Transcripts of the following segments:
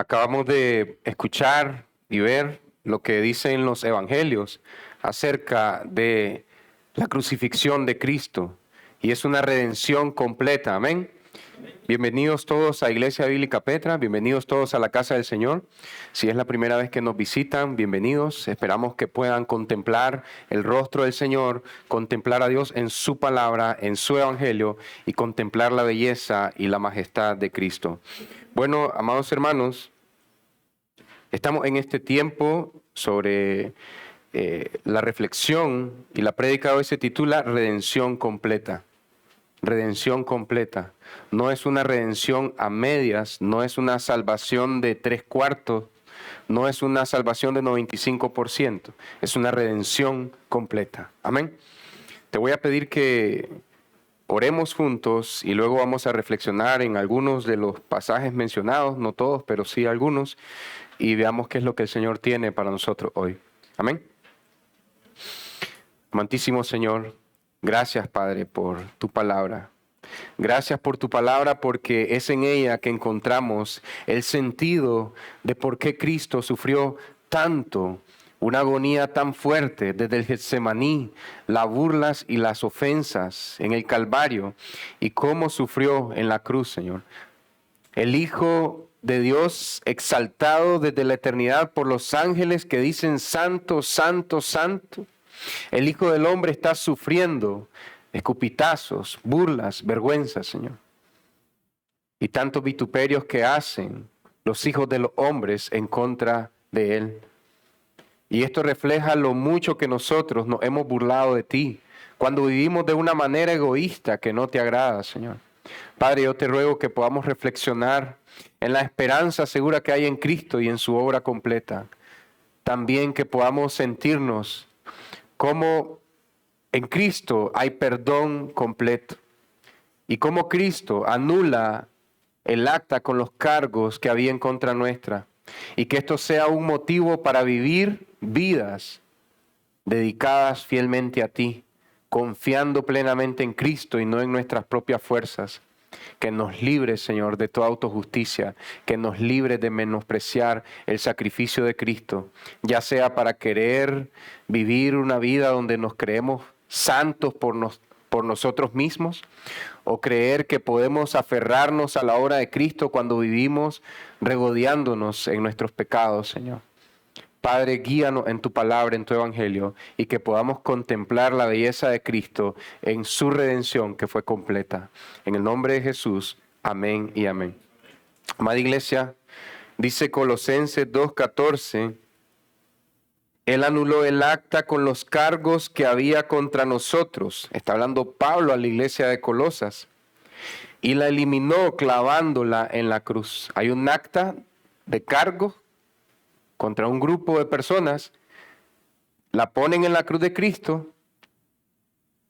Acabamos de escuchar y ver lo que dicen los evangelios acerca de la crucifixión de Cristo y es una redención completa. Amén. Bienvenidos todos a Iglesia Bíblica Petra, bienvenidos todos a la casa del Señor. Si es la primera vez que nos visitan, bienvenidos. Esperamos que puedan contemplar el rostro del Señor, contemplar a Dios en su palabra, en su evangelio y contemplar la belleza y la majestad de Cristo. Bueno, amados hermanos, estamos en este tiempo sobre la reflexión y la prédica hoy se titula Redención completa. Redención completa. No es una redención a medias, no es una salvación de 3/4, no es una salvación de 95%, es una redención completa. Amén. Te voy a pedir que oremos juntos y luego vamos a reflexionar en algunos de los pasajes mencionados, no todos, pero sí algunos, y veamos qué es lo que el Señor tiene para nosotros hoy. Amén. Amantísimo Señor, gracias Padre por tu palabra. Gracias por tu palabra porque es en ella que encontramos el sentido de por qué Cristo sufrió tanto, una agonía tan fuerte desde el Getsemaní, las burlas y las ofensas en el Calvario y cómo sufrió en la cruz, Señor. El Hijo de Dios exaltado desde la eternidad por los ángeles que dicen santo, santo, santo. El Hijo del Hombre está sufriendo escupitazos, burlas, vergüenzas, Señor. Y tantos vituperios que hacen los hijos de los hombres en contra de Él. Y esto refleja lo mucho que nosotros nos hemos burlado de ti, cuando vivimos de una manera egoísta que no te agrada, Señor. Padre, yo te ruego que podamos reflexionar en la esperanza segura que hay en Cristo y en su obra completa. También que podamos sentirnos como en Cristo hay perdón completo y como Cristo anula el acta con los cargos que había en contra nuestra y que esto sea un motivo para vivir vidas dedicadas fielmente a ti, confiando plenamente en Cristo y no en nuestras propias fuerzas. Que nos libre, Señor, de toda autojusticia, que nos libre de menospreciar el sacrificio de Cristo, ya sea para querer vivir una vida donde nos creemos santos por nosotros mismos, o creer que podemos aferrarnos a la obra de Cristo cuando vivimos regodeándonos en nuestros pecados, Señor. Padre, guíanos en tu palabra, en tu evangelio, y que podamos contemplar la belleza de Cristo en su redención que fue completa. En el nombre de Jesús, amén y amén. Amada iglesia, dice Colosenses 2:14, Él anuló el acta con los cargos que había contra nosotros. Está hablando Pablo a la iglesia de Colosas. Y la eliminó clavándola en la cruz. Hay un acta de cargos contra un grupo de personas, la ponen en la cruz de Cristo.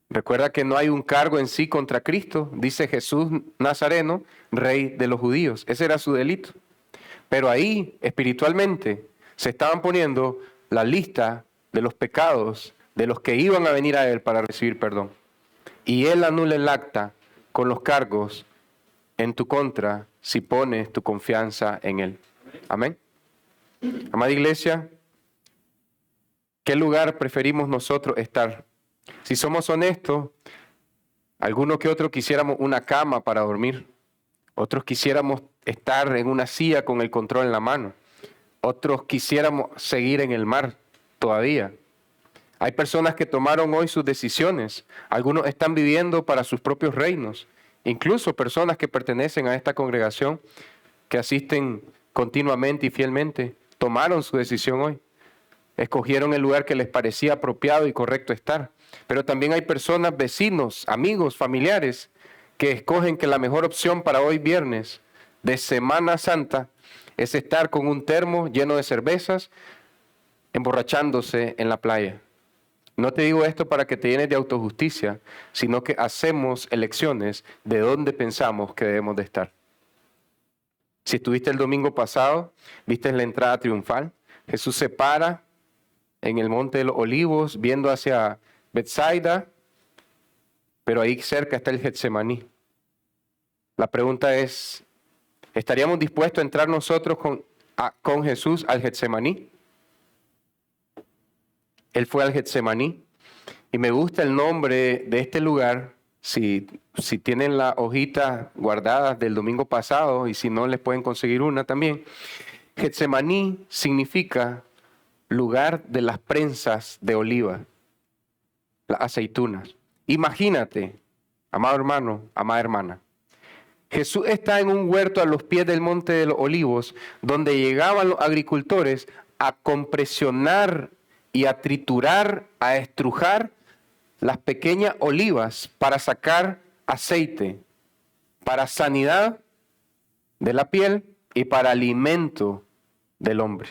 Recuerda que no hay un cargo en sí contra Cristo, dice Jesús Nazareno, rey de los judíos. Ese era su delito. Pero ahí, espiritualmente, se estaban poniendo la lista de los pecados de los que iban a venir a Él para recibir perdón. Y Él anula el acta con los cargos en tu contra si pones tu confianza en Él. Amén. Amada iglesia, ¿qué lugar preferimos nosotros estar? Si somos honestos, alguno que otro quisiéramos una cama para dormir, otros quisiéramos estar en una silla con el control en la mano, otros quisiéramos seguir en el mar todavía. Hay personas que tomaron hoy sus decisiones, algunos están viviendo para sus propios reinos, incluso personas que pertenecen a esta congregación, que asisten continuamente y fielmente, tomaron su decisión hoy. Escogieron el lugar que les parecía apropiado y correcto estar. Pero también hay personas, vecinos, amigos, familiares, que escogen que la mejor opción para hoy viernes de Semana Santa es estar con un termo lleno de cervezas, emborrachándose en la playa. No te digo esto para que te llenes de autojusticia, sino que hacemos elecciones de dónde pensamos que debemos de estar. Si estuviste el domingo pasado, viste la entrada triunfal. Jesús se para en el Monte de los Olivos, viendo hacia Betsaida, pero ahí cerca está el Getsemaní. La pregunta es, ¿estaríamos dispuestos a entrar nosotros con Jesús al Getsemaní. Él fue al Getsemaní. Y me gusta el nombre de este lugar. Si tienen la hojita guardada del domingo pasado y si no les pueden conseguir una también. Getsemaní significa lugar de las prensas de oliva, las aceitunas. Imagínate, amado hermano, amada hermana. Jesús está en un huerto a los pies del Monte de los Olivos, donde llegaban los agricultores a compresionar y a triturar, a estrujar las pequeñas olivas para sacar aceite, para sanidad de la piel y para alimento del hombre.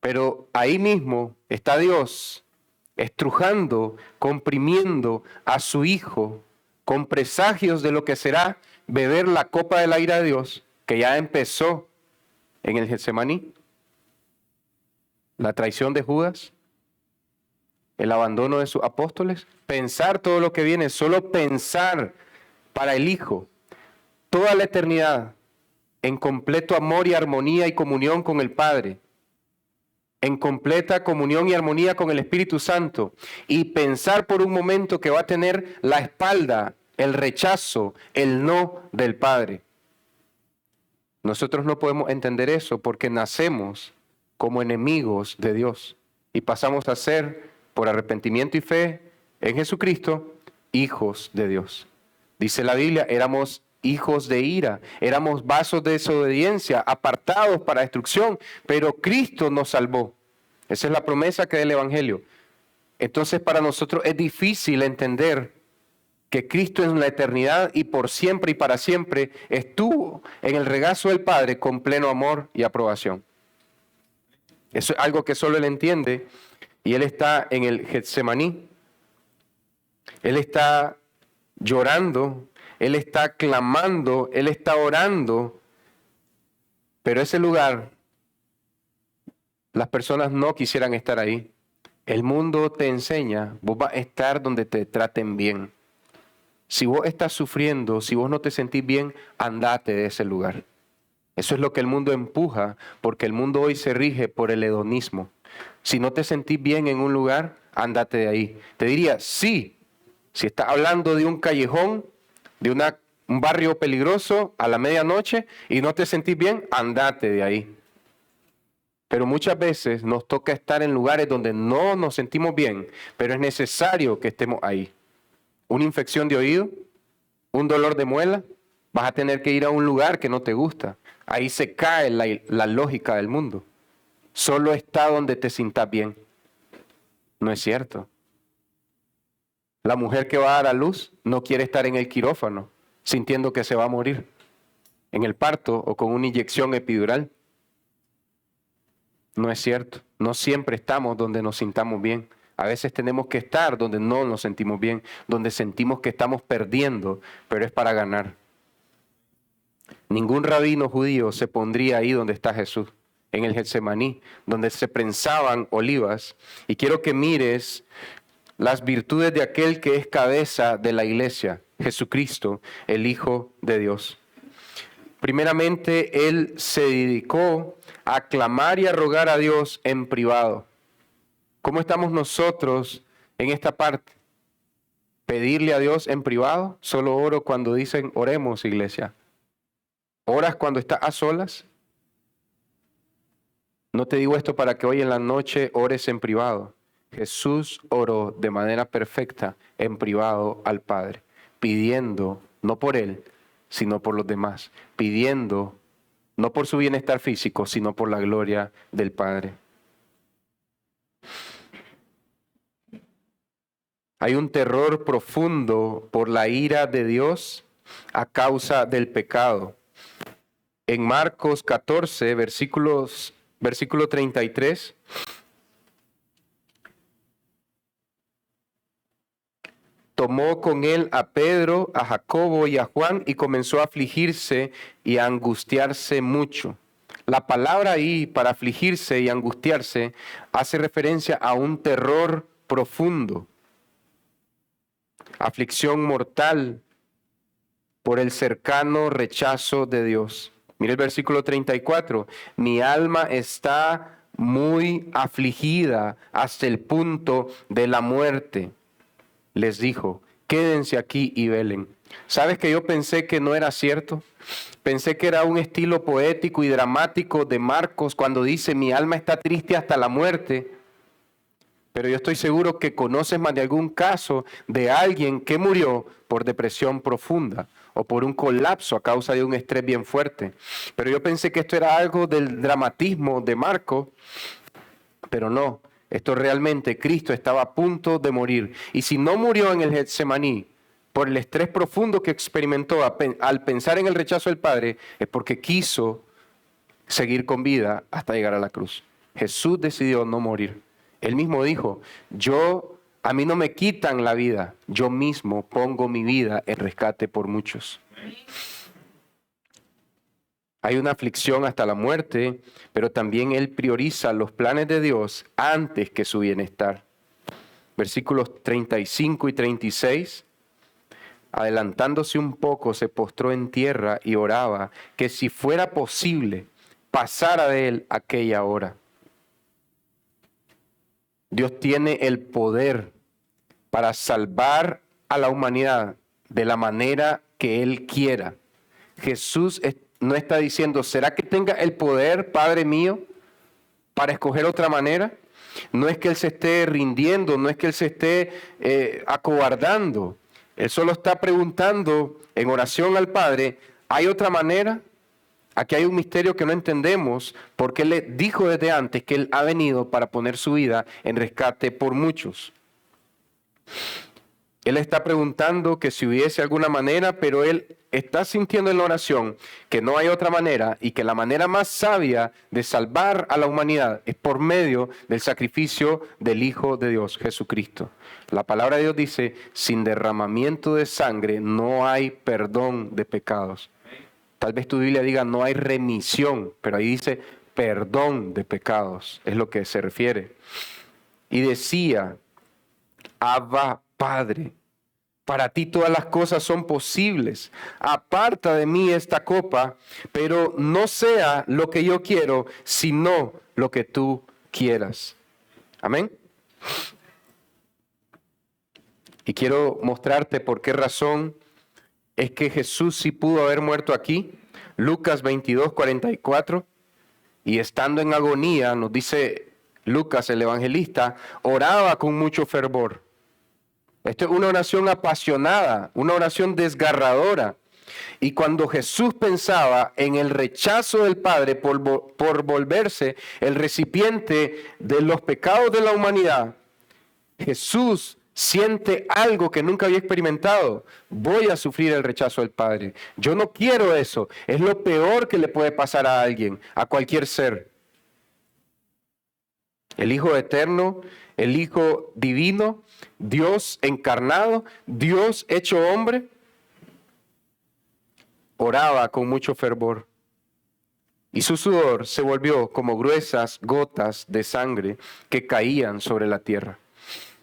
Pero ahí mismo está Dios estrujando, comprimiendo a su Hijo con presagios de lo que será beber la copa de la ira de Dios, que ya empezó en el Getsemaní. La traición de Judas, el abandono de sus apóstoles, pensar todo lo que viene, solo pensar para el Hijo, toda la eternidad en completo amor y armonía y comunión con el Padre, en completa comunión y armonía con el Espíritu Santo, y pensar por un momento que va a tener la espalda, el rechazo, el no del Padre. Nosotros no podemos entender eso porque nacemos como enemigos de Dios y pasamos a ser, por arrepentimiento y fe en Jesucristo, hijos de Dios. Dice la Biblia, éramos hijos de ira, éramos vasos de desobediencia, apartados para destrucción, pero Cristo nos salvó. Esa es la promesa que da el Evangelio. Entonces para nosotros es difícil entender que Cristo en la eternidad y por siempre y para siempre estuvo en el regazo del Padre con pleno amor y aprobación. Eso es algo que solo Él entiende, y Él está en el Getsemaní. Él está llorando, Él está clamando, Él está orando, pero ese lugar, las personas no quisieran estar ahí. El mundo te enseña, vos vas a estar donde te traten bien. Si vos estás sufriendo, si vos no te sentís bien, andate de ese lugar. Eso es lo que el mundo empuja, porque el mundo hoy se rige por el hedonismo. Si no te sentís bien en un lugar, andate de ahí. Te diría, sí, si estás hablando de un callejón, de un barrio peligroso a la medianoche y no te sentís bien, andate de ahí. Pero muchas veces nos toca estar en lugares donde no nos sentimos bien, pero es necesario que estemos ahí. Una infección de oído, un dolor de muela, vas a tener que ir a un lugar que no te gusta. Ahí se cae la lógica del mundo. Solo está donde te sientas bien. No es cierto. La mujer que va a dar a luz no quiere estar en el quirófano sintiendo que se va a morir en el parto o con una inyección epidural. No es cierto. No siempre estamos donde nos sintamos bien. A veces tenemos que estar donde no nos sentimos bien, donde sentimos que estamos perdiendo, pero es para ganar. Ningún rabino judío se pondría ahí donde está Jesús, en el Getsemaní, donde se prensaban olivas. Y quiero que mires las virtudes de aquel que es cabeza de la iglesia, Jesucristo, el Hijo de Dios. Primeramente, Él se dedicó a clamar y a rogar a Dios en privado. ¿Cómo estamos nosotros en esta parte? ¿Pedirle a Dios en privado? Solo oro cuando dicen oremos, iglesia. ¿Oras cuando estás a solas? No te digo esto para que hoy en la noche ores en privado. Jesús oró de manera perfecta en privado al Padre, pidiendo, no por Él, sino por los demás, pidiendo, no por su bienestar físico, sino por la gloria del Padre. Hay un terror profundo por la ira de Dios a causa del pecado. En Marcos 14, versículo 33, tomó con él a Pedro, a Jacobo y a Juan y comenzó a afligirse y a angustiarse mucho. La palabra ahí para afligirse y angustiarse hace referencia a un terror profundo, aflicción mortal por el cercano rechazo de Dios. Mire el versículo 34. Mi alma está muy afligida hasta el punto de la muerte. Les dijo, quédense aquí y velen. ¿Sabes que yo pensé que no era cierto? Pensé que era un estilo poético y dramático de Marcos cuando dice, mi alma está triste hasta la muerte. Pero yo estoy seguro que conoces más de algún caso de alguien que murió por depresión profunda o por un colapso a causa de un estrés bien fuerte. Pero yo pensé que esto era algo del dramatismo de Marcos, pero no. Esto realmente, Cristo estaba a punto de morir. Y si no murió en el Getsemaní por el estrés profundo que experimentó al pensar en el rechazo del Padre, es porque quiso seguir con vida hasta llegar a la cruz. Jesús decidió no morir. Él mismo dijo, a mí no me quitan la vida, yo mismo pongo mi vida en rescate por muchos. Hay una aflicción hasta la muerte, pero también Él prioriza los planes de Dios antes que su bienestar. Versículos 35 y 36. Adelantándose un poco, se postró en tierra y oraba que si fuera posible, pasara de él aquella hora. Dios tiene el poder para salvar a la humanidad de la manera que Él quiera. Jesús no está diciendo, ¿será que tenga el poder, Padre mío, para escoger otra manera? No es que Él se esté rindiendo, no es que Él se esté acobardando. Él solo está preguntando en oración al Padre, ¿hay otra manera? Aquí hay un misterio que no entendemos, porque Él le dijo desde antes que Él ha venido para poner su vida en rescate por muchos. Él está preguntando que si hubiese alguna manera, pero Él está sintiendo en la oración que no hay otra manera y que la manera más sabia de salvar a la humanidad es por medio del sacrificio del Hijo de Dios, Jesucristo. La palabra de Dios dice, sin derramamiento de sangre no hay perdón de pecados. Tal vez tu Biblia diga no hay remisión, pero ahí dice perdón de pecados, es lo que se refiere. Y decía, Abba, Padre, para ti todas las cosas son posibles. Aparta de mí esta copa, pero no sea lo que yo quiero, sino lo que tú quieras. Amén. Y quiero mostrarte por qué razón es que Jesús sí pudo haber muerto aquí. Lucas 22, 44. Y estando en agonía, nos dice Lucas el evangelista, oraba con mucho fervor. Esto es una oración apasionada, una oración desgarradora. Y cuando Jesús pensaba en el rechazo del Padre por volverse el recipiente de los pecados de la humanidad, Jesús siente algo que nunca había experimentado. Voy a sufrir el rechazo del Padre. Yo no quiero eso. Es lo peor que le puede pasar a alguien, a cualquier ser. El Hijo eterno, el Hijo divino, Dios encarnado, Dios hecho hombre, oraba con mucho fervor. Y su sudor se volvió como gruesas gotas de sangre que caían sobre la tierra.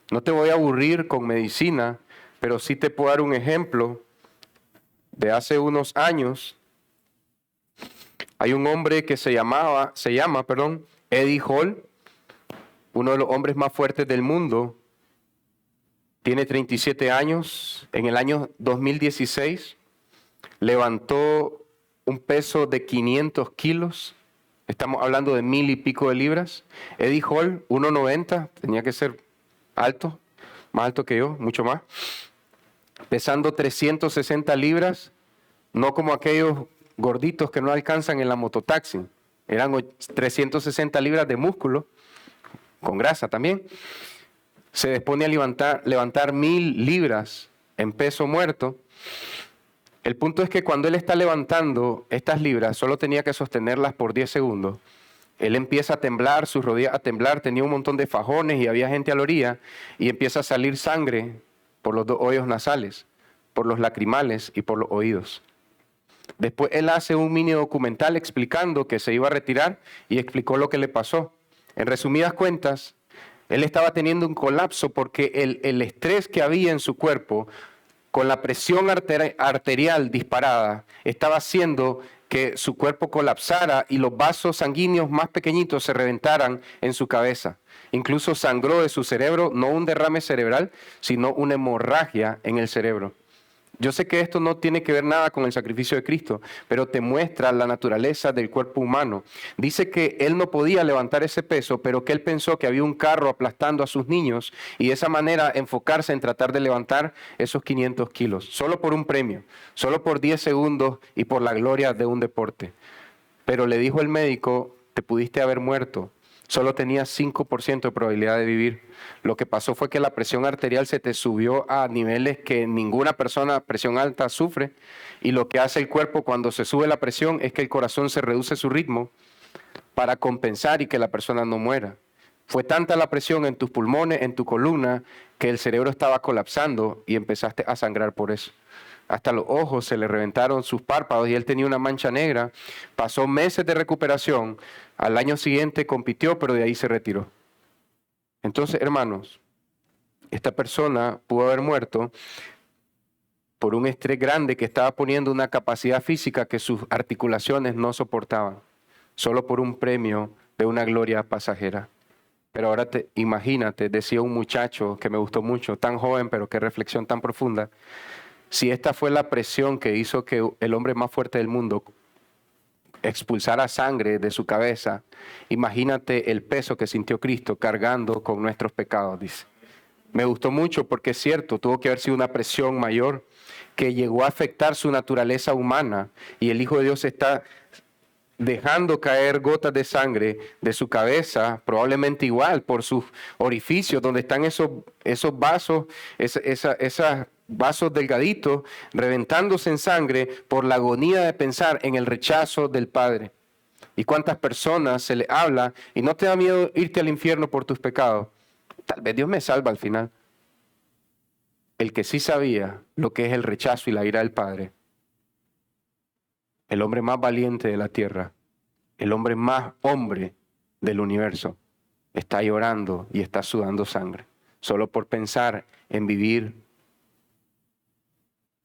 No te voy a aburrir con medicina, pero sí te puedo dar un ejemplo de hace unos años. Hay un hombre que se llama, Eddie Hall, uno de los hombres más fuertes del mundo. Tiene 37 años. En el año 2016 levantó un peso de 500 kilos. Estamos hablando de 1000 y pico de libras. Eddie Hall, 1,90, tenía que ser alto, más alto que yo, mucho más. Pesando 360 libras, no como aquellos gorditos que no alcanzan en la mototaxi. Eran 360 libras de músculo, con grasa también. Se dispone a levantar 1000 libras en peso muerto. El punto es que cuando él está levantando estas libras, solo tenía que sostenerlas por 10 segundos. Él empieza a temblar, sus rodillas a temblar, tenía un montón de fajones y había gente a la orilla, y empieza a salir sangre por los dos hoyos nasales, por los lacrimales y por los oídos. Después él hace un mini documental explicando que se iba a retirar y explicó lo que le pasó. En resumidas cuentas, él estaba teniendo un colapso porque el estrés que había en su cuerpo, con la presión arterial disparada, estaba haciendo que su cuerpo colapsara y los vasos sanguíneos más pequeñitos se reventaran en su cabeza. Incluso sangró de su cerebro, no un derrame cerebral, sino una hemorragia en el cerebro. Yo sé que esto no tiene que ver nada con el sacrificio de Cristo, pero te muestra la naturaleza del cuerpo humano. Dice que él no podía levantar ese peso, pero que él pensó que había un carro aplastando a sus niños y de esa manera enfocarse en tratar de levantar esos 500 kilos, solo por un premio, solo por 10 segundos y por la gloria de un deporte. Pero le dijo el médico, te pudiste haber muerto. Solo tenías 5% de probabilidad de vivir. Lo que pasó fue que la presión arterial se te subió a niveles que ninguna persona a presión alta sufre. Y lo que hace el cuerpo cuando se sube la presión es que el corazón se reduce su ritmo para compensar y que la persona no muera. Fue tanta la presión en tus pulmones, en tu columna, que el cerebro estaba colapsando y empezaste a sangrar por eso. Hasta los ojos se le reventaron sus párpados y él tenía una mancha negra. Pasó meses de recuperación. Al año siguiente compitió, pero de ahí se retiró. Entonces, hermanos, esta persona pudo haber muerto por un estrés grande que estaba poniendo una capacidad física que sus articulaciones no soportaban, solo por un premio de una gloria pasajera. Pero ahora imagínate, decía un muchacho que me gustó mucho, tan joven, pero qué reflexión tan profunda. Si esta fue la presión que hizo que el hombre más fuerte del mundo expulsara sangre de su cabeza, imagínate el peso que sintió Cristo cargando con nuestros pecados, dice. Me gustó mucho porque es cierto, tuvo que haber sido una presión mayor que llegó a afectar su naturaleza humana y el Hijo de Dios está dejando caer gotas de sangre de su cabeza, probablemente igual por sus orificios donde están esos vasos, esas vasos delgaditos, reventándose en sangre por la agonía de pensar en el rechazo del Padre. ¿Y cuántas personas se le habla y no te da miedo irte al infierno por tus pecados? Tal vez Dios me salva al final. El que sí sabía lo que es el rechazo y la ira del Padre, el hombre más valiente de la tierra, el hombre más hombre del universo, está llorando y está sudando sangre, solo por pensar en vivir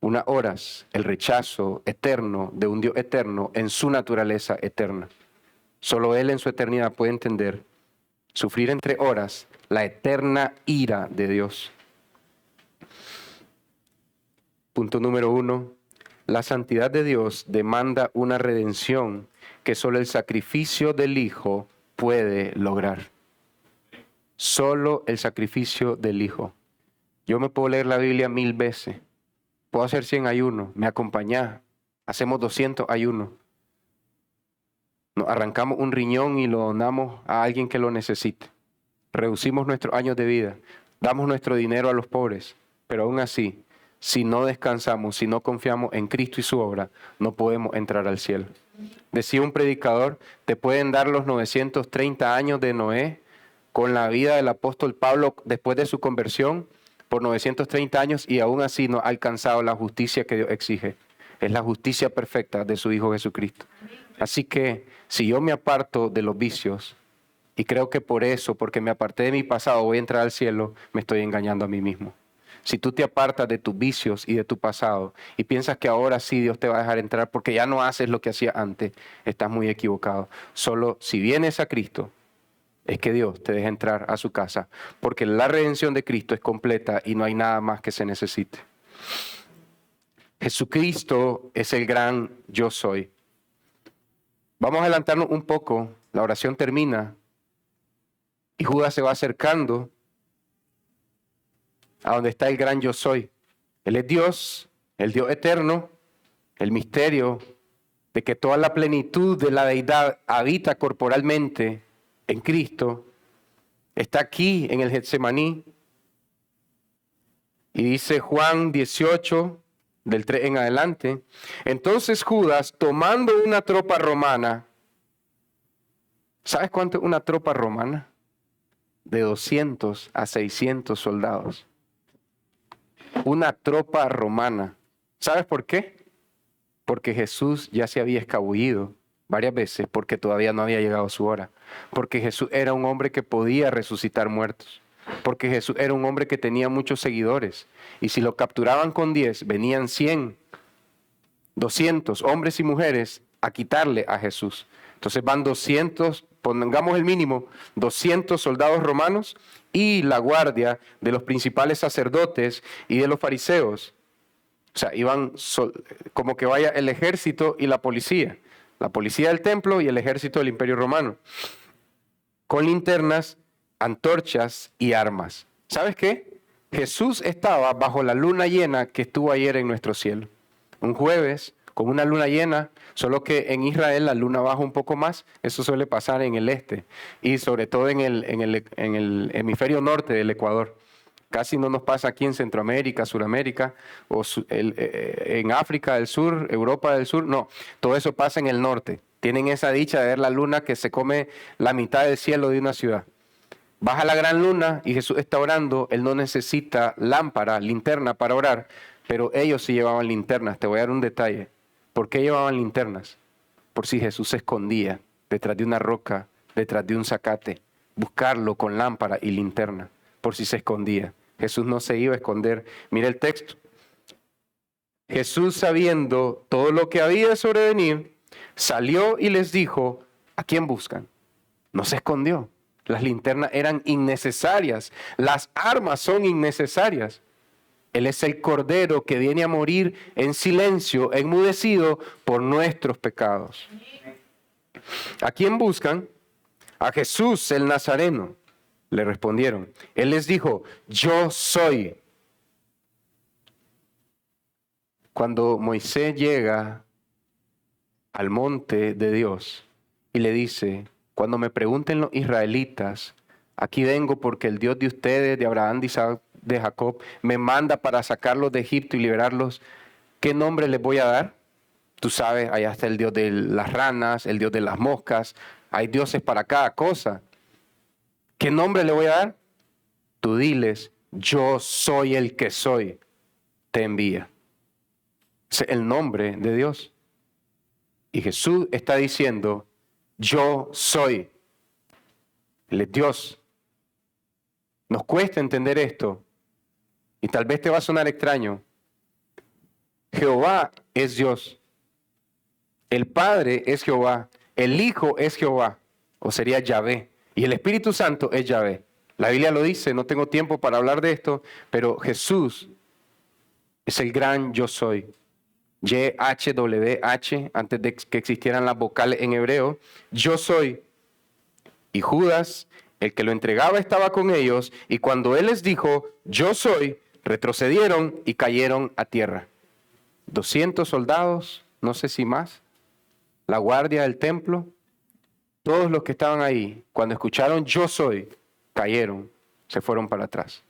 unas horas el rechazo eterno de un Dios eterno en su naturaleza eterna. Solo Él en su eternidad puede entender, sufrir entre horas la eterna ira de Dios. Punto número 1. La santidad de Dios demanda una redención que solo el sacrificio del Hijo puede lograr. Solo el sacrificio del Hijo. Yo me puedo leer la Biblia 1000 veces. Puedo hacer 100 ayunos. Me acompañás. Hacemos 200 ayunos. Nos arrancamos un riñón y lo donamos a alguien que lo necesite. Reducimos nuestros años de vida. Damos nuestro dinero a los pobres. Pero aún así, si no descansamos, si no confiamos en Cristo y su obra, no podemos entrar al cielo. Decía un predicador, te pueden dar los 930 años de Noé con la vida del apóstol Pablo después de su conversión por 930 años y aún así no ha alcanzado la justicia que Dios exige. Es la justicia perfecta de su Hijo Jesucristo. Así que si yo me aparto de los vicios y creo que por eso, porque me aparté de mi pasado, voy a entrar al cielo, me estoy engañando a mí mismo. Si tú te apartas de tus vicios y de tu pasado y piensas que ahora sí Dios te va a dejar entrar porque ya no haces lo que hacías antes, estás muy equivocado. Solo si vienes a Cristo es que Dios te deja entrar a su casa, porque la redención de Cristo es completa y no hay nada más que se necesite. Jesucristo es el gran yo soy. Vamos a adelantarnos un poco, la oración termina y Judas se va acercando a donde está el gran yo soy. Él es Dios, el Dios eterno, el misterio de que toda la plenitud de la deidad habita corporalmente en Cristo, está aquí en el Getsemaní. Y dice Juan 18, del 3 en adelante, entonces Judas, tomando una tropa romana, ¿sabes cuánto es una tropa romana? De 200 a 600 soldados. Una tropa romana. ¿Sabes por qué? Porque Jesús ya se había escabullido varias veces porque todavía no había llegado su hora. Porque Jesús era un hombre que podía resucitar muertos. Porque Jesús era un hombre que tenía muchos seguidores. Y si lo capturaban con 10, venían 100, 200, hombres y mujeres, a quitarle a Jesús. Entonces van 200, pongamos el mínimo, 200 soldados romanos y la guardia de los principales sacerdotes y de los fariseos. O sea, iban como que vaya el ejército y la policía del templo y el ejército del Imperio Romano, con linternas, antorchas y armas. ¿Sabes qué? Jesús estaba bajo la luna llena que estuvo ayer en nuestro cielo. Un jueves con una luna llena, solo que en Israel la luna baja un poco más. Eso suele pasar en el este y sobre todo en el hemisferio norte del Ecuador. Casi no nos pasa aquí en Centroamérica, Suramérica, o en África del Sur, Europa del Sur. No, todo eso pasa en el norte. Tienen esa dicha de ver la luna que se come la mitad del cielo de una ciudad. Baja la gran luna y Jesús está orando. Él no necesita lámpara, linterna para orar, pero ellos sí llevaban linternas. Te voy a dar un detalle. ¿Por qué llevaban linternas? Por si Jesús se escondía detrás de una roca, detrás de un zacate. Buscarlo con lámpara y linterna, por si se escondía. Jesús no se iba a esconder. Mira el texto. Jesús, sabiendo todo lo que había de sobrevenir, salió y les dijo, ¿a quién buscan? No se escondió. Las linternas eran innecesarias. Las armas son innecesarias. Él es el Cordero que viene a morir en silencio, enmudecido por nuestros pecados. ¿A quién buscan? A Jesús el Nazareno. Le respondieron. Él les dijo, yo soy. Cuando Moisés llega al monte de Dios y le dice, cuando me pregunten los israelitas, aquí vengo porque el Dios de ustedes, de Abraham, de Isaac, de Jacob, me manda para sacarlos de Egipto y liberarlos, ¿qué nombre les voy a dar? Tú sabes, allá está el Dios de las ranas, el Dios de las moscas, hay dioses para cada cosa. ¿Qué nombre le voy a dar? Tú diles, yo soy el que soy, te envía. Es el nombre de Dios. Y Jesús está diciendo, yo soy. Él es Dios. Nos cuesta entender esto. Y tal vez te va a sonar extraño. Jehová es Dios. El Padre es Jehová. El Hijo es Jehová. O sería Yahvé. Y el Espíritu Santo es Yahvé. La Biblia lo dice, no tengo tiempo para hablar de esto, pero Jesús es el gran yo soy. YHWH, antes de que existieran las vocales en hebreo. Yo soy. Y Judas, el que lo entregaba, estaba con ellos. Y cuando él les dijo, yo soy, retrocedieron y cayeron a tierra. 200 soldados, no sé si más, la guardia del templo, todos los que estaban ahí, cuando escucharon yo soy, cayeron, se fueron para atrás.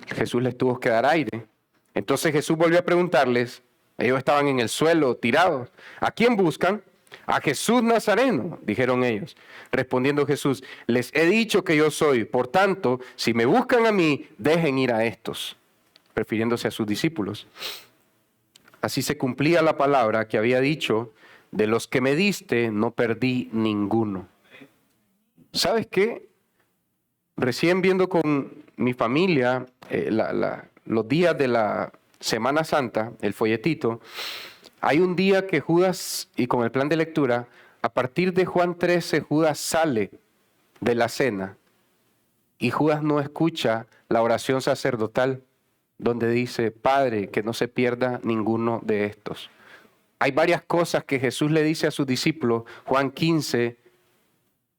Jesús les tuvo que dar aire. Entonces Jesús volvió a preguntarles, ellos estaban en el suelo tirados, ¿a quién buscan? A Jesús Nazareno, dijeron ellos. Respondiendo Jesús, les he dicho que yo soy, por tanto, si me buscan a mí, dejen ir a estos, refiriéndose a sus discípulos. Así se cumplía la palabra que había dicho, de los que me diste, no perdí ninguno. ¿Sabes qué? Recién viendo con mi familia los días de la Semana Santa, el folletito, hay un día que Judas, y con el plan de lectura, a partir de Juan 13, Judas sale de la cena y Judas no escucha la oración sacerdotal donde dice, Padre, que no se pierda ninguno de estos. Hay varias cosas que Jesús le dice a sus discípulos. Juan 15,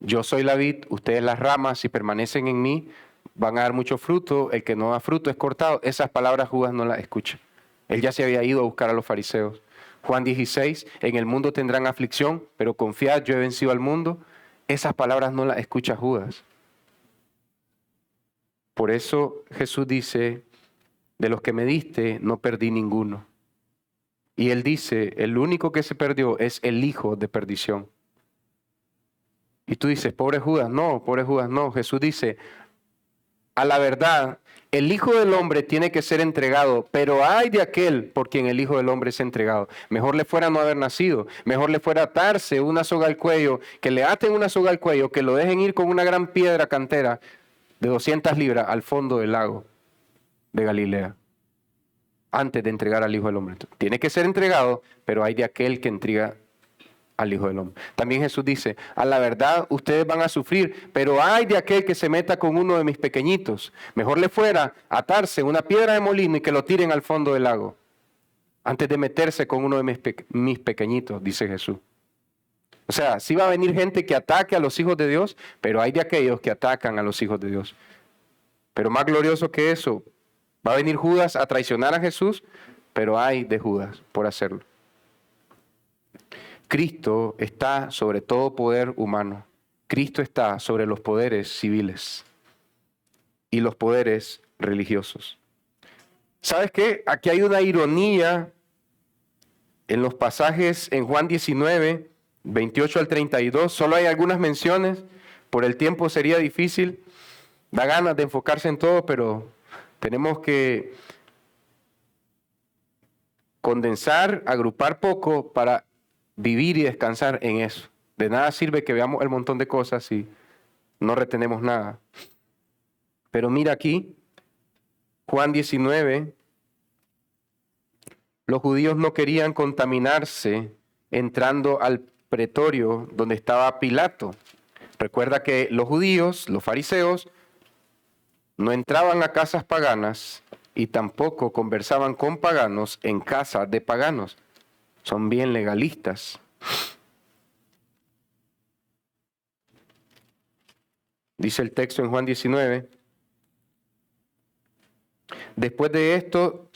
yo soy la vid, ustedes las ramas, si permanecen en mí, van a dar mucho fruto, el que no da fruto es cortado. Esas palabras Judas no las escucha. Él ya se había ido a buscar a los fariseos. Juan 16, en el mundo tendrán aflicción, pero confiad, yo he vencido al mundo. Esas palabras no las escucha Judas. Por eso Jesús dice, de los que me diste, no perdí ninguno. Y él dice, el único que se perdió es el hijo de perdición. Y tú dices, pobre Judas, no. Jesús dice, a la verdad, el Hijo del Hombre tiene que ser entregado, pero ay de aquel por quien el Hijo del Hombre es entregado. Mejor le fuera no haber nacido, mejor le fuera atarse una soga al cuello, que le aten una soga al cuello, que lo dejen ir con una gran piedra cantera de 200 libras al fondo del lago de Galilea. antes de entregar al Hijo del Hombre. Tiene que ser entregado, pero hay de aquel que entrega al Hijo del Hombre. También Jesús dice, a la verdad ustedes van a sufrir, pero hay de aquel que se meta con uno de mis pequeñitos. Mejor le fuera atarse una piedra de molino y que lo tiren al fondo del lago, antes de meterse con uno de mis pequeñitos, dice Jesús. O sea, sí va a venir gente que ataque a los hijos de Dios, pero hay de aquellos que atacan a los hijos de Dios. Pero más glorioso que eso, va a venir Judas a traicionar a Jesús, pero hay de Judas por hacerlo. Cristo está sobre todo poder humano. Cristo está sobre los poderes civiles y los poderes religiosos. ¿Sabes qué? Aquí hay una ironía en los pasajes en Juan 19, 28 al 32. Solo hay algunas menciones. Por el tiempo sería difícil. Da ganas de enfocarse en todo, pero tenemos que condensar, agrupar poco para vivir y descansar en eso. De nada sirve que veamos el montón de cosas si no retenemos nada. Pero mira aquí, Juan 19, los judíos no querían contaminarse entrando al pretorio donde estaba Pilato. Recuerda que los judíos, los fariseos, no entraban a casas paganas y tampoco conversaban con paganos en casas de paganos. Son bien legalistas. Dice el texto en Juan 19. Después de esto,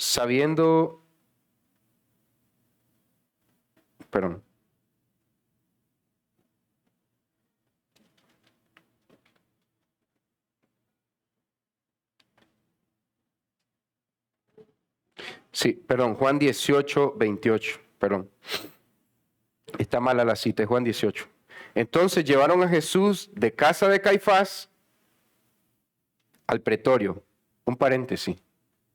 Juan 18, 28, Está mala la cita, es Juan 18. Entonces llevaron a Jesús de casa de Caifás al pretorio. Un paréntesis.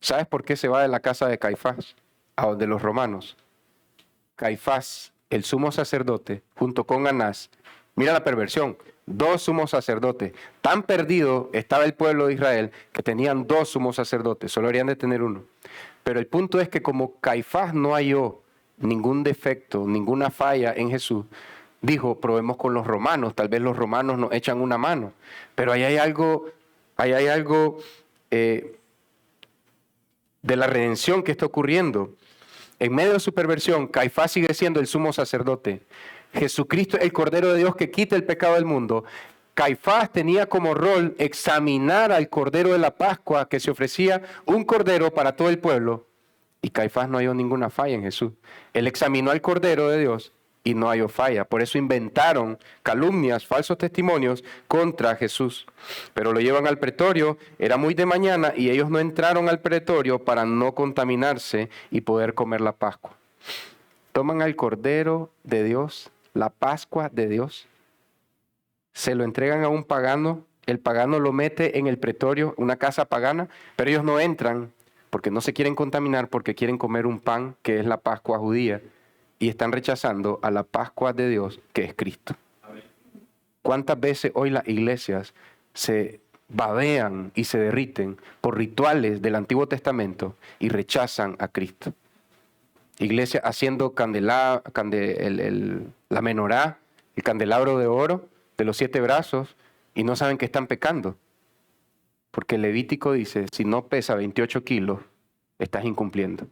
¿Sabes por qué se va de la casa de Caifás a donde los romanos? Caifás, el sumo sacerdote, junto con Anás. Mira la perversión. 2 sumos sacerdotes. Tan perdido estaba el pueblo de Israel que tenían 2 sumos sacerdotes. Solo deberían de tener uno. Pero el punto es que como Caifás no halló ningún defecto, ninguna falla en Jesús, dijo, probemos con los romanos, tal vez los romanos nos echan una mano. Pero ahí hay algo de la redención que está ocurriendo. En medio de su perversión, Caifás sigue siendo el sumo sacerdote. Jesucristo es el Cordero de Dios que quita el pecado del mundo. Caifás tenía como rol examinar al Cordero de la Pascua, que se ofrecía un Cordero para todo el pueblo. Y Caifás no halló ninguna falla en Jesús. Él examinó al Cordero de Dios y no halló falla. Por eso inventaron calumnias, falsos testimonios contra Jesús. Pero lo llevan al pretorio, era muy de mañana y ellos no entraron al pretorio para no contaminarse y poder comer la Pascua. Toman al Cordero de Dios, la Pascua de Dios, se lo entregan a un pagano, el pagano lo mete en el pretorio, una casa pagana, pero ellos no entran porque no se quieren contaminar, porque quieren comer un pan que es la Pascua judía y están rechazando a la Pascua de Dios que es Cristo. ¿Cuántas veces hoy las iglesias se babean y se derriten por rituales del Antiguo Testamento y rechazan a Cristo? Iglesia haciendo la menorá, el candelabro de oro de los 7 brazos, y no saben que están pecando. Porque el Levítico dice, si no pesa 28 kilos, estás incumpliendo.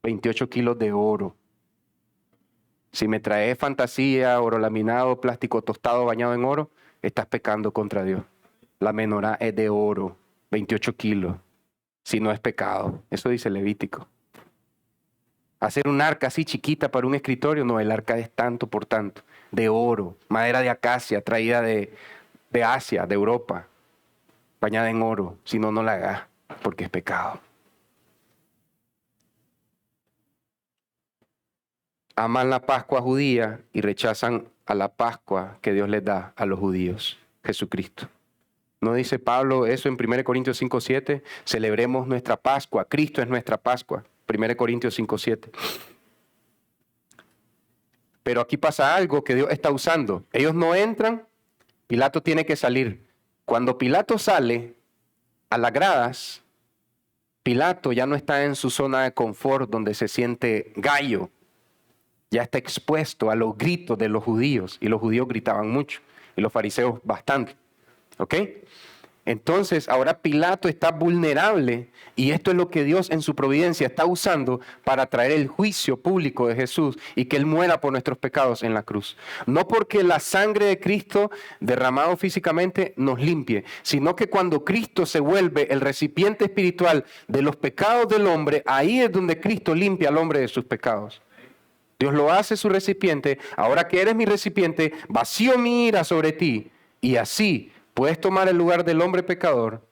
28 kilos de oro. Si me traes fantasía, oro laminado, plástico tostado, bañado en oro, estás pecando contra Dios. La menorá es de oro, 28 kilos. Si no es pecado. Eso dice el Levítico. Hacer un arca así chiquita para un escritorio, no, el arca es tanto por tanto, de oro, madera de acacia, traída de Asia, de Europa, bañada en oro, si no, no la hagas, porque es pecado. Aman la Pascua judía y rechazan a la Pascua que Dios les da a los judíos, Jesucristo. ¿No dice Pablo eso en 1 Corintios 5:7? Celebremos nuestra Pascua, Cristo es nuestra Pascua. 1 Corintios 5:7. Pero aquí pasa algo que Dios está usando. Ellos no entran, Pilato tiene que salir. Cuando Pilato sale a las gradas, Pilato ya no está en su zona de confort donde se siente gallo, ya está expuesto a los gritos de los judíos, y los judíos gritaban mucho, y los fariseos bastante, ¿ok? Entonces ahora Pilato está vulnerable, y esto es lo que Dios en su providencia está usando para traer el juicio público de Jesús y que Él muera por nuestros pecados en la cruz. No porque la sangre de Cristo derramado físicamente nos limpie, sino que cuando Cristo se vuelve el recipiente espiritual de los pecados del hombre, ahí es donde Cristo limpia al hombre de sus pecados. Dios lo hace su recipiente. Ahora que eres mi recipiente, vacío mi ira sobre ti, y así puedes tomar el lugar del hombre pecador,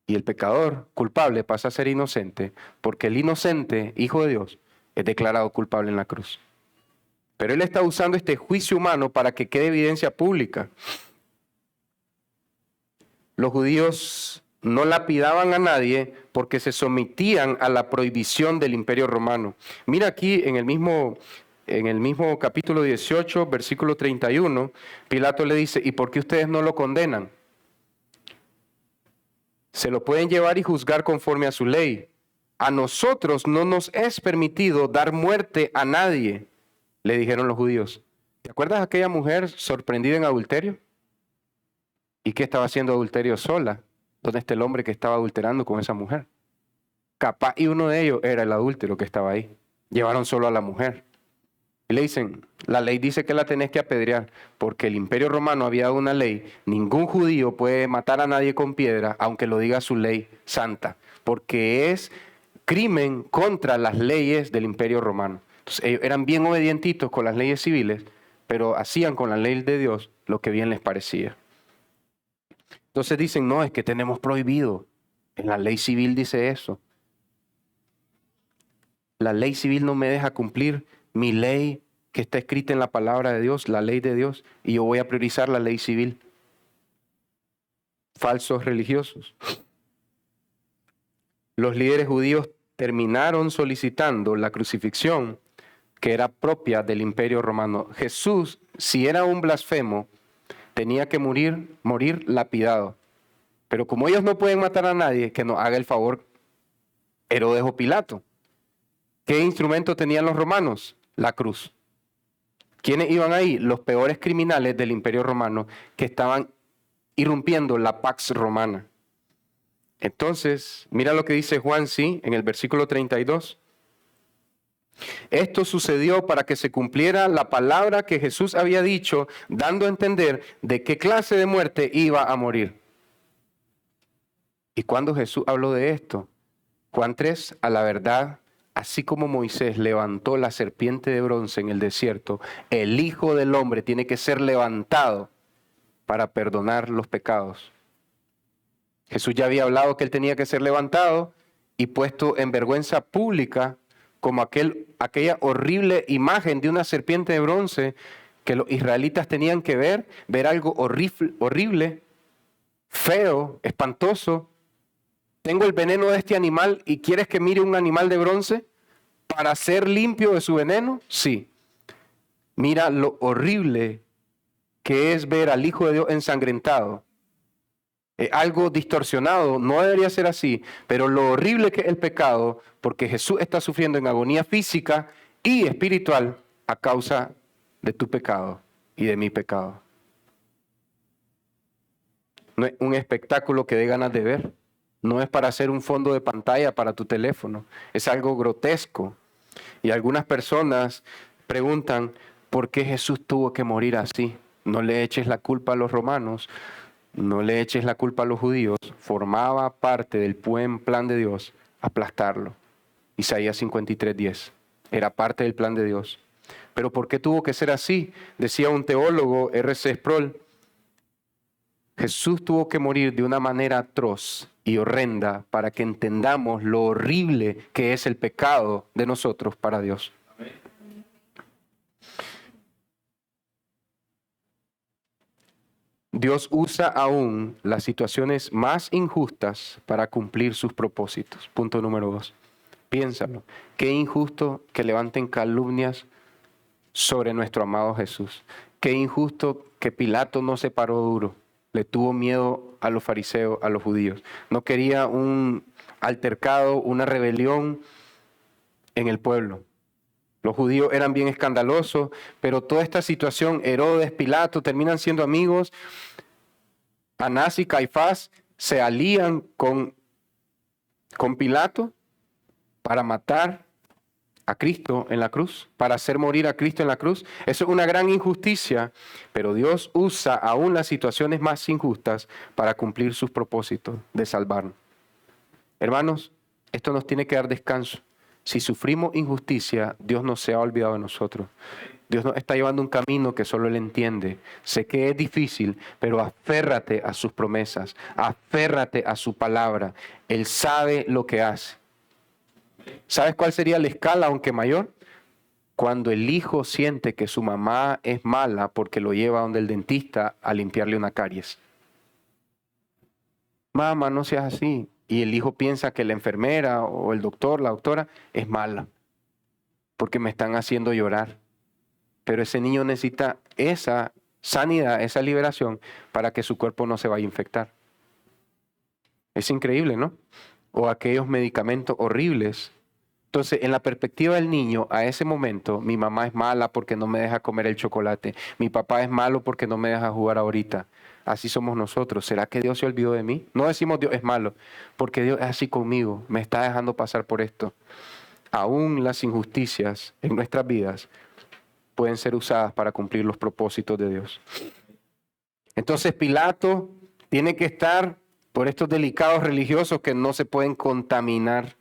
y el pecador culpable pasa a ser inocente, porque el inocente, hijo de Dios, es declarado culpable en la cruz. Pero Él está usando este juicio humano para que quede evidencia pública. Los judíos no lapidaban a nadie porque se sometían a la prohibición del Imperio Romano. Mira aquí en el mismo capítulo 18, versículo 31, Pilato le dice, ¿y por qué ustedes no lo condenan? Se lo pueden llevar y juzgar conforme a su ley. A nosotros no nos es permitido dar muerte a nadie, le dijeron los judíos. ¿Te acuerdas de aquella mujer sorprendida en adulterio? ¿Y qué estaba haciendo adulterio sola? ¿Dónde está el hombre que estaba adulterando con esa mujer? Capaz y uno de ellos era el adúltero que estaba ahí. Llevaron solo a la mujer. Y le dicen, la ley dice que la tenés que apedrear, porque el Imperio Romano había dado una ley, ningún judío puede matar a nadie con piedra, aunque lo diga su ley santa, porque es crimen contra las leyes del Imperio Romano. Entonces ellos eran bien obedientitos con las leyes civiles, pero hacían con la ley de Dios lo que bien les parecía. Entonces dicen, no, es que tenemos prohibido. En la ley civil dice eso. La ley civil no me deja cumplir mi ley que está escrita en la palabra de Dios, la ley de Dios, y yo voy a priorizar la ley civil. Falsos religiosos. Los líderes judíos terminaron solicitando la crucifixión que era propia del Imperio Romano. Jesús, si era un blasfemo, tenía que morir lapidado. Pero como ellos no pueden matar a nadie, que nos haga el favor Herodes o Pilato. ¿Qué instrumento tenían los romanos? La cruz. ¿Quiénes iban ahí? Los peores criminales del Imperio Romano que estaban irrumpiendo la Pax Romana. Entonces, mira lo que dice Juan, sí, en el versículo 32. Esto sucedió para que se cumpliera la palabra que Jesús había dicho, dando a entender de qué clase de muerte iba a morir. Y cuando Jesús habló de esto, Juan 3, a la verdad, así como Moisés levantó la serpiente de bronce en el desierto, el Hijo del Hombre tiene que ser levantado para perdonar los pecados. Jesús ya había hablado que Él tenía que ser levantado y puesto en vergüenza pública como aquella horrible imagen de una serpiente de bronce que los israelitas tenían que ver algo horrible, feo, espantoso. Tengo el veneno de este animal y ¿quieres que mire un animal de bronce para ser limpio de su veneno? Sí. Mira lo horrible que es ver al Hijo de Dios ensangrentado. Algo distorsionado, no debería ser así, pero lo horrible que es el pecado, porque Jesús está sufriendo en agonía física y espiritual a causa de tu pecado y de mi pecado. No es un espectáculo que dé ganas de ver. No es para hacer un fondo de pantalla para tu teléfono. Es algo grotesco. Y algunas personas preguntan, ¿por qué Jesús tuvo que morir así? No le eches la culpa a los romanos, no le eches la culpa a los judíos. Formaba parte del buen plan de Dios aplastarlo. Isaías 53:10. Era parte del plan de Dios. Pero ¿por qué tuvo que ser así? Decía un teólogo, R.C. Sproul, Jesús tuvo que morir de una manera atroz y horrenda para que entendamos lo horrible que es el pecado de nosotros para Dios. Amén. Dios usa aún las situaciones más injustas para cumplir sus propósitos. Punto número 2. Piénsalo. Qué injusto que levanten calumnias sobre nuestro amado Jesús. Qué injusto que Pilato no se paró duro. Le tuvo miedo a los fariseos, a los judíos. No quería un altercado, una rebelión en el pueblo. Los judíos eran bien escandalosos, pero toda esta situación, Herodes, Pilato, terminan siendo amigos. Anás y Caifás se alían con Pilato para matar a Cristo en la cruz, para hacer morir a Cristo en la cruz. Eso es una gran injusticia, pero Dios usa aún las situaciones más injustas para cumplir sus propósitos de salvarnos. Hermanos, esto nos tiene que dar descanso. Si sufrimos injusticia, Dios no se ha olvidado de nosotros. Dios nos está llevando un camino que solo Él entiende. Sé que es difícil, pero aférrate a sus promesas, aférrate a su palabra. Él sabe lo que hace. ¿Sabes cuál sería la escala, aunque mayor? Cuando el hijo siente que su mamá es mala porque lo lleva donde el dentista a limpiarle una caries. Mamá, no seas así. Y el hijo piensa que la enfermera o el doctor, la doctora, es mala porque me están haciendo llorar. Pero ese niño necesita esa sanidad, esa liberación para que su cuerpo no se vaya a infectar. Es increíble, ¿no? O aquellos medicamentos horribles. Entonces, en la perspectiva del niño, a ese momento, mi mamá es mala porque no me deja comer el chocolate. Mi papá es malo porque no me deja jugar ahorita. Así somos nosotros. ¿Será que Dios se olvidó de mí? No decimos Dios es malo, porque Dios es así conmigo. Me está dejando pasar por esto. Aún las injusticias en nuestras vidas pueden ser usadas para cumplir los propósitos de Dios. Entonces, Pilato tiene que estar por estos delicados religiosos que no se pueden contaminar,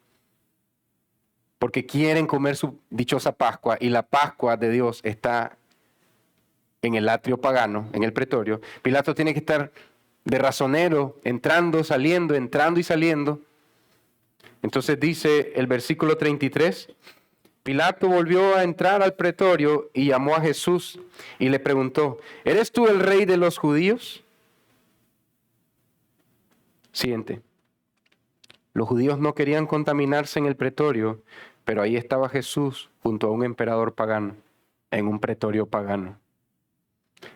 porque quieren comer su dichosa Pascua, y la Pascua de Dios está en el atrio pagano, en el pretorio. Pilato tiene que estar de razonero, entrando, saliendo, entrando y saliendo. Entonces dice el versículo 33, Pilato volvió a entrar al pretorio y llamó a Jesús y le preguntó, ¿eres tú el rey de los judíos? Siguiente. Los judíos no querían contaminarse en el pretorio, pero ahí estaba Jesús junto a un emperador pagano, en un pretorio pagano.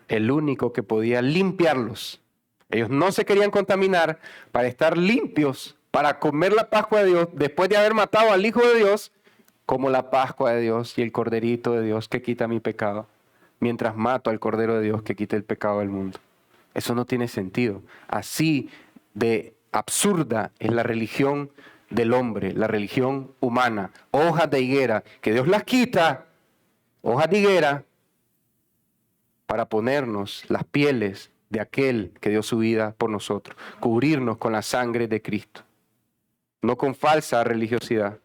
El único que podía limpiarlos. Ellos no se querían contaminar para estar limpios, para comer la Pascua de Dios, después de haber matado al Hijo de Dios, como la Pascua de Dios y el Corderito de Dios que quita mi pecado, mientras mato al Cordero de Dios que quita el pecado del mundo. Eso no tiene sentido. Así de absurda es la religión del hombre, la religión humana. Hojas de higuera, que Dios las quita, hojas de higuera, para ponernos las pieles de aquel que dio su vida por nosotros, cubrirnos con la sangre de Cristo, no con falsa religiosidad.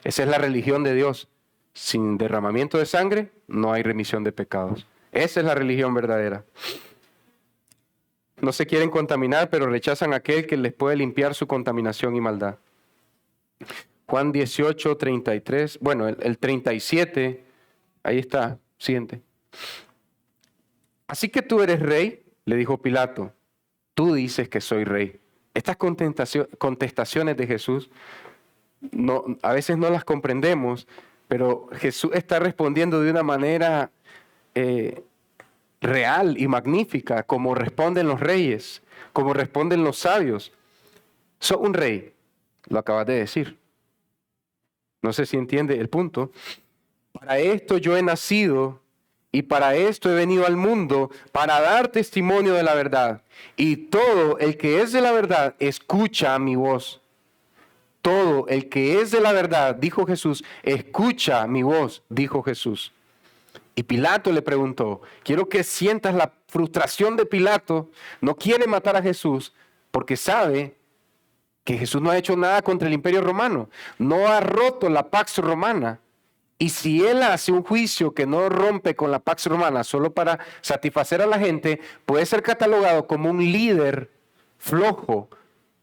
Esa es la religión de Dios. Sin derramamiento de sangre no hay remisión de pecados. Esa es la religión verdadera. No se quieren contaminar, pero rechazan a aquel que les puede limpiar su contaminación y maldad. Juan 18, 33, bueno, el 37, ahí está, siguiente. Así que tú eres rey, le dijo Pilato, tú dices que soy rey. Estas contestaciones de Jesús, a veces no las comprendemos, pero Jesús está respondiendo de una manera real y magnífica, como responden los reyes, como responden los sabios. Soy un rey, lo acabas de decir. No sé si entiende el punto. Para esto yo he nacido y para esto he venido al mundo, para dar testimonio de la verdad. Y todo el que es de la verdad escucha mi voz. Todo el que es de la verdad, dijo Jesús, escucha mi voz, dijo Jesús. Y Pilato le preguntó, quiero que sientas la frustración de Pilato, no quiere matar a Jesús porque sabe que Jesús no ha hecho nada contra el Imperio Romano, no ha roto la Pax Romana. Y si él hace un juicio que no rompe con la Pax Romana solo para satisfacer a la gente, puede ser catalogado como un líder flojo,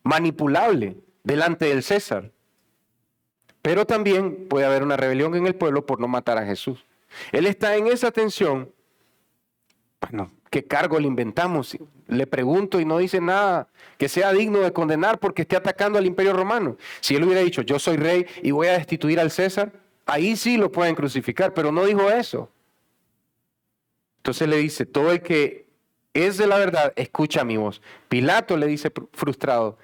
manipulable delante del César. Pero también puede haber una rebelión en el pueblo por no matar a Jesús. Él está en esa tensión. Bueno, ¿qué cargo le inventamos? Le pregunto y no dice nada que sea digno de condenar porque esté atacando al Imperio Romano. Si él hubiera dicho, yo soy rey y voy a destituir al César, ahí sí lo pueden crucificar, pero no dijo eso. Entonces le dice, todo el que es de la verdad, escucha mi voz. Pilato le dice frustrado,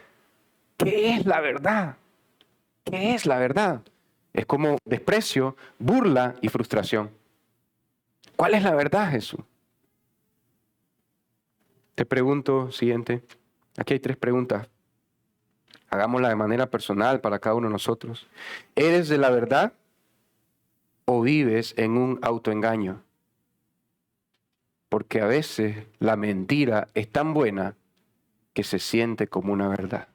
¿qué es la verdad? ¿Qué es la verdad? Es como desprecio, burla y frustración. ¿Cuál es la verdad, Jesús? Te pregunto, siguiente. Aquí hay 3 preguntas. Hagámosla de manera personal para cada uno de nosotros. ¿Eres de la verdad o vives en un autoengaño? Porque a veces la mentira es tan buena que se siente como una verdad.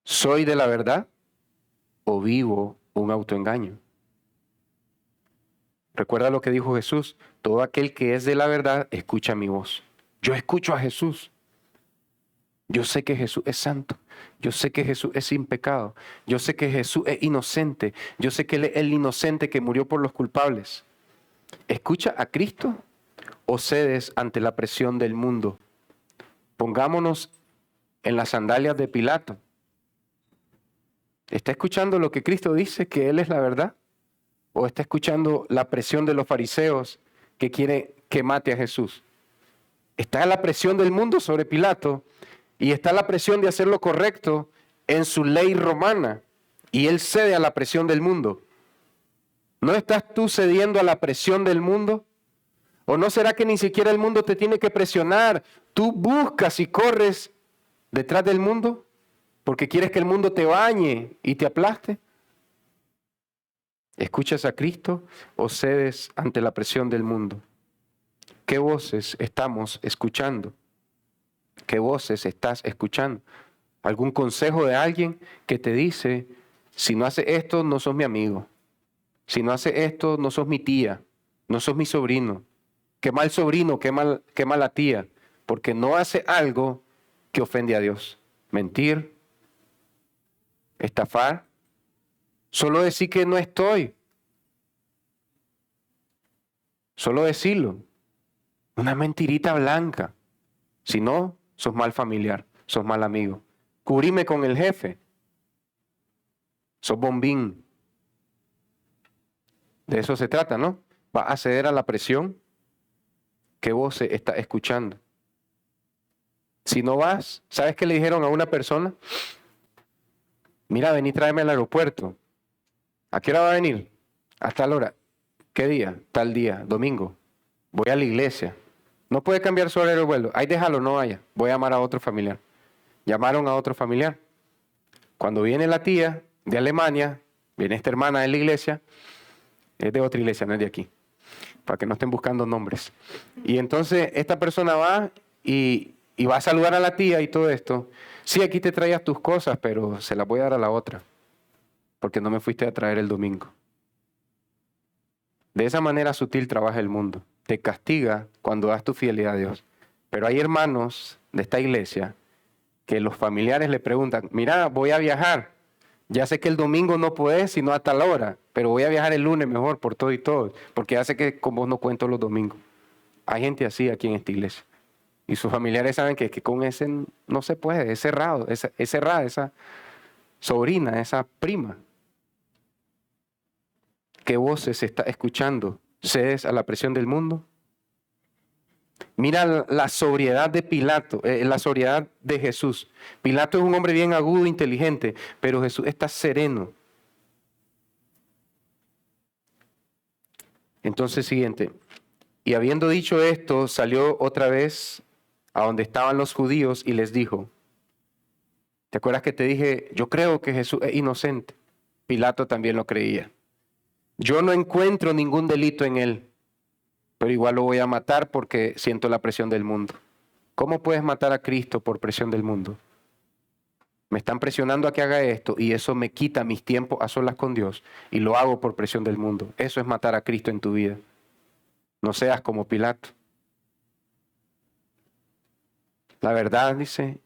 ¿Soy de la verdad o vivo un autoengaño? Recuerda lo que dijo Jesús, todo aquel que es de la verdad escucha mi voz. Yo escucho a Jesús. Yo sé que Jesús es santo. Yo sé que Jesús es sin pecado. Yo sé que Jesús es inocente. Yo sé que Él es el inocente que murió por los culpables. ¿Escucha a Cristo o cedes ante la presión del mundo? Pongámonos en las sandalias de Pilato. ¿Está escuchando lo que Cristo dice, que Él es la verdad? ¿O está escuchando la presión de los fariseos que quieren que mate a Jesús? Está la presión del mundo sobre Pilato y está la presión de hacer lo correcto en su ley romana. Y Él cede a la presión del mundo. ¿No estás tú cediendo a la presión del mundo? ¿O no será que ni siquiera el mundo te tiene que presionar? Tú buscas y corres detrás del mundo porque quieres que el mundo te bañe y te aplaste. ¿Escuchas a Cristo o cedes ante la presión del mundo? ¿Qué voces estamos escuchando? ¿Qué voces estás escuchando? ¿Algún consejo de alguien que te dice, si no haces esto, no sos mi amigo? Si no haces esto, no sos mi tía, no sos mi sobrino. Qué mal sobrino, qué mala tía, porque no hace algo que ofende a Dios. Mentir, estafar, solo decir que no estoy. Solo decirlo. Una mentirita blanca. Si no, sos mal familiar, sos mal amigo. Cubrime con el jefe. Sos bombín. De eso se trata, ¿no? ¿Va a ceder a la presión? ¿Qué voz se está escuchando? Si no vas, ¿sabes qué le dijeron a una persona? Mira, vení, tráeme al aeropuerto. ¿A qué hora va a venir? A tal hora. ¿Qué día? Tal día, domingo. Voy a la iglesia. No puede cambiar su horario de vuelo. Ahí déjalo, no vaya. Voy a llamar a otro familiar. Llamaron a otro familiar. Cuando viene la tía de Alemania, viene esta hermana de la iglesia, es de otra iglesia, no es de aquí, para que no estén buscando nombres. Y entonces esta persona va y va a saludar a la tía y todo esto. Sí, aquí te traías tus cosas, pero se las voy a dar a la otra, porque no me fuiste a traer el domingo. De esa manera sutil trabaja el mundo. Te castiga cuando das tu fidelidad a Dios. Pero hay hermanos de esta iglesia que los familiares le preguntan, mira, voy a viajar. Ya sé que el domingo no puedes, sino a tal hora, pero voy a viajar el lunes mejor por todo y todo, porque ya sé que con vos no cuento los domingos. Hay gente así aquí en esta iglesia. Y sus familiares saben que con ese no se puede, es cerrado, es cerrada esa sobrina, esa prima. ¿Qué voces se está escuchando? ¿Cedes a la presión del mundo? Mira la sobriedad de Pilato, la sobriedad de Jesús. Pilato es un hombre bien agudo, inteligente, pero Jesús está sereno. Entonces, siguiente. Y habiendo dicho esto, salió otra vez a donde estaban los judíos y les dijo, ¿te acuerdas que te dije, yo creo que Jesús es inocente? Pilato también lo creía. Yo no encuentro ningún delito en él, pero igual lo voy a matar porque siento la presión del mundo. ¿Cómo puedes matar a Cristo por presión del mundo? Me están presionando a que haga esto y eso me quita mis tiempos a solas con Dios y lo hago por presión del mundo. Eso es matar a Cristo en tu vida. No seas como Pilato. La verdad, dice,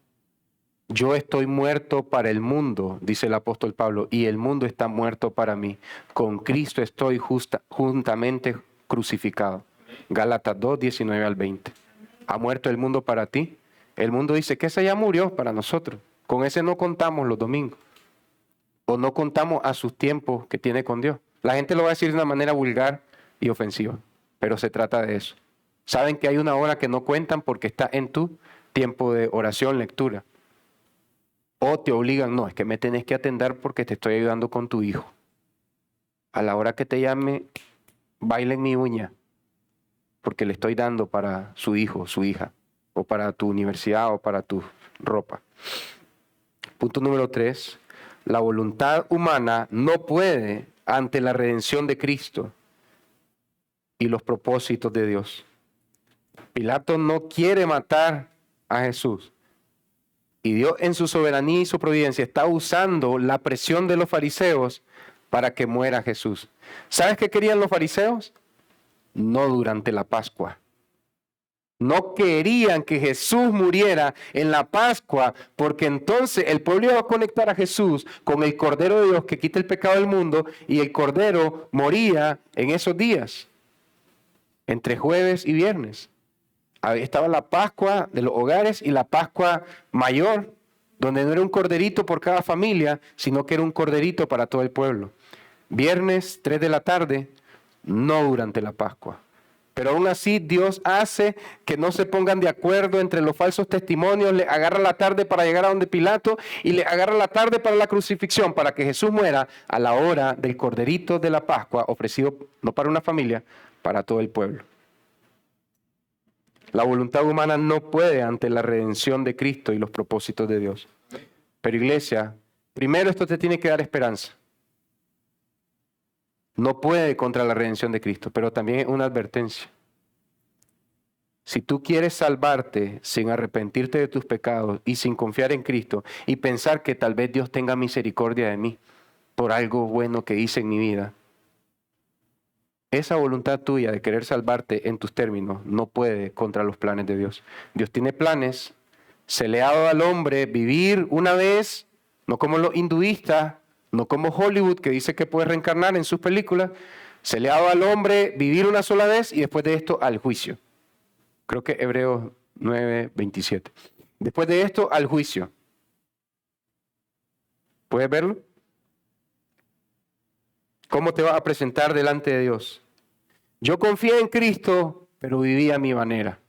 yo estoy muerto para el mundo, dice el apóstol Pablo, y el mundo está muerto para mí. Con Cristo estoy juntamente crucificado. Gálatas 2, 19 al 20. ¿Ha muerto el mundo para ti? El mundo dice que ese ya murió para nosotros. Con ese no contamos los domingos. O no contamos a sus tiempos que tiene con Dios. La gente lo va a decir de una manera vulgar y ofensiva, pero se trata de eso. Saben que hay una hora que no cuentan porque está en tu tiempo de oración, lectura. O te obligan, no, es que me tenés que atender porque te estoy ayudando con tu hijo. A la hora que te llame, baila en mi uña, porque le estoy dando para su hijo, su hija, o para tu universidad o para tu ropa. Punto número 3, la voluntad humana no puede ante la redención de Cristo y los propósitos de Dios. Pilato no quiere matar a Jesús. Y Dios en su soberanía y su providencia está usando la presión de los fariseos para que muera Jesús. ¿Sabes qué querían los fariseos? No durante la Pascua. No querían que Jesús muriera en la Pascua, porque entonces el pueblo iba a conectar a Jesús con el Cordero de Dios que quita el pecado del mundo, y el Cordero moría en esos días, entre jueves y viernes. Ahí estaba la Pascua de los hogares y la Pascua mayor, donde no era un corderito por cada familia, sino que era un corderito para todo el pueblo. Viernes, 3 de la tarde, no durante la Pascua. Pero aún así Dios hace que no se pongan de acuerdo entre los falsos testimonios, le agarra la tarde para llegar a donde Pilato y le agarra la tarde para la crucifixión, para que Jesús muera a la hora del corderito de la Pascua, ofrecido no para una familia, para todo el pueblo. La voluntad humana no puede ante la redención de Cristo y los propósitos de Dios. Pero iglesia, primero esto te tiene que dar esperanza. No puede contra la redención de Cristo, pero también es una advertencia. Si tú quieres salvarte sin arrepentirte de tus pecados y sin confiar en Cristo y pensar que tal vez Dios tenga misericordia de mí por algo bueno que hice en mi vida, esa voluntad tuya de querer salvarte en tus términos no puede contra los planes de Dios. Dios tiene planes, se le ha dado al hombre vivir una vez, no como los hinduistas, no como Hollywood, que dice que puede reencarnar en sus películas. Se le ha dado al hombre vivir una sola vez y después de esto al juicio. Creo que Hebreos 9:27. Después de esto al juicio. ¿Puedes verlo? ¿Cómo te vas a presentar delante de Dios? Yo confié en Cristo, pero viví a mi manera.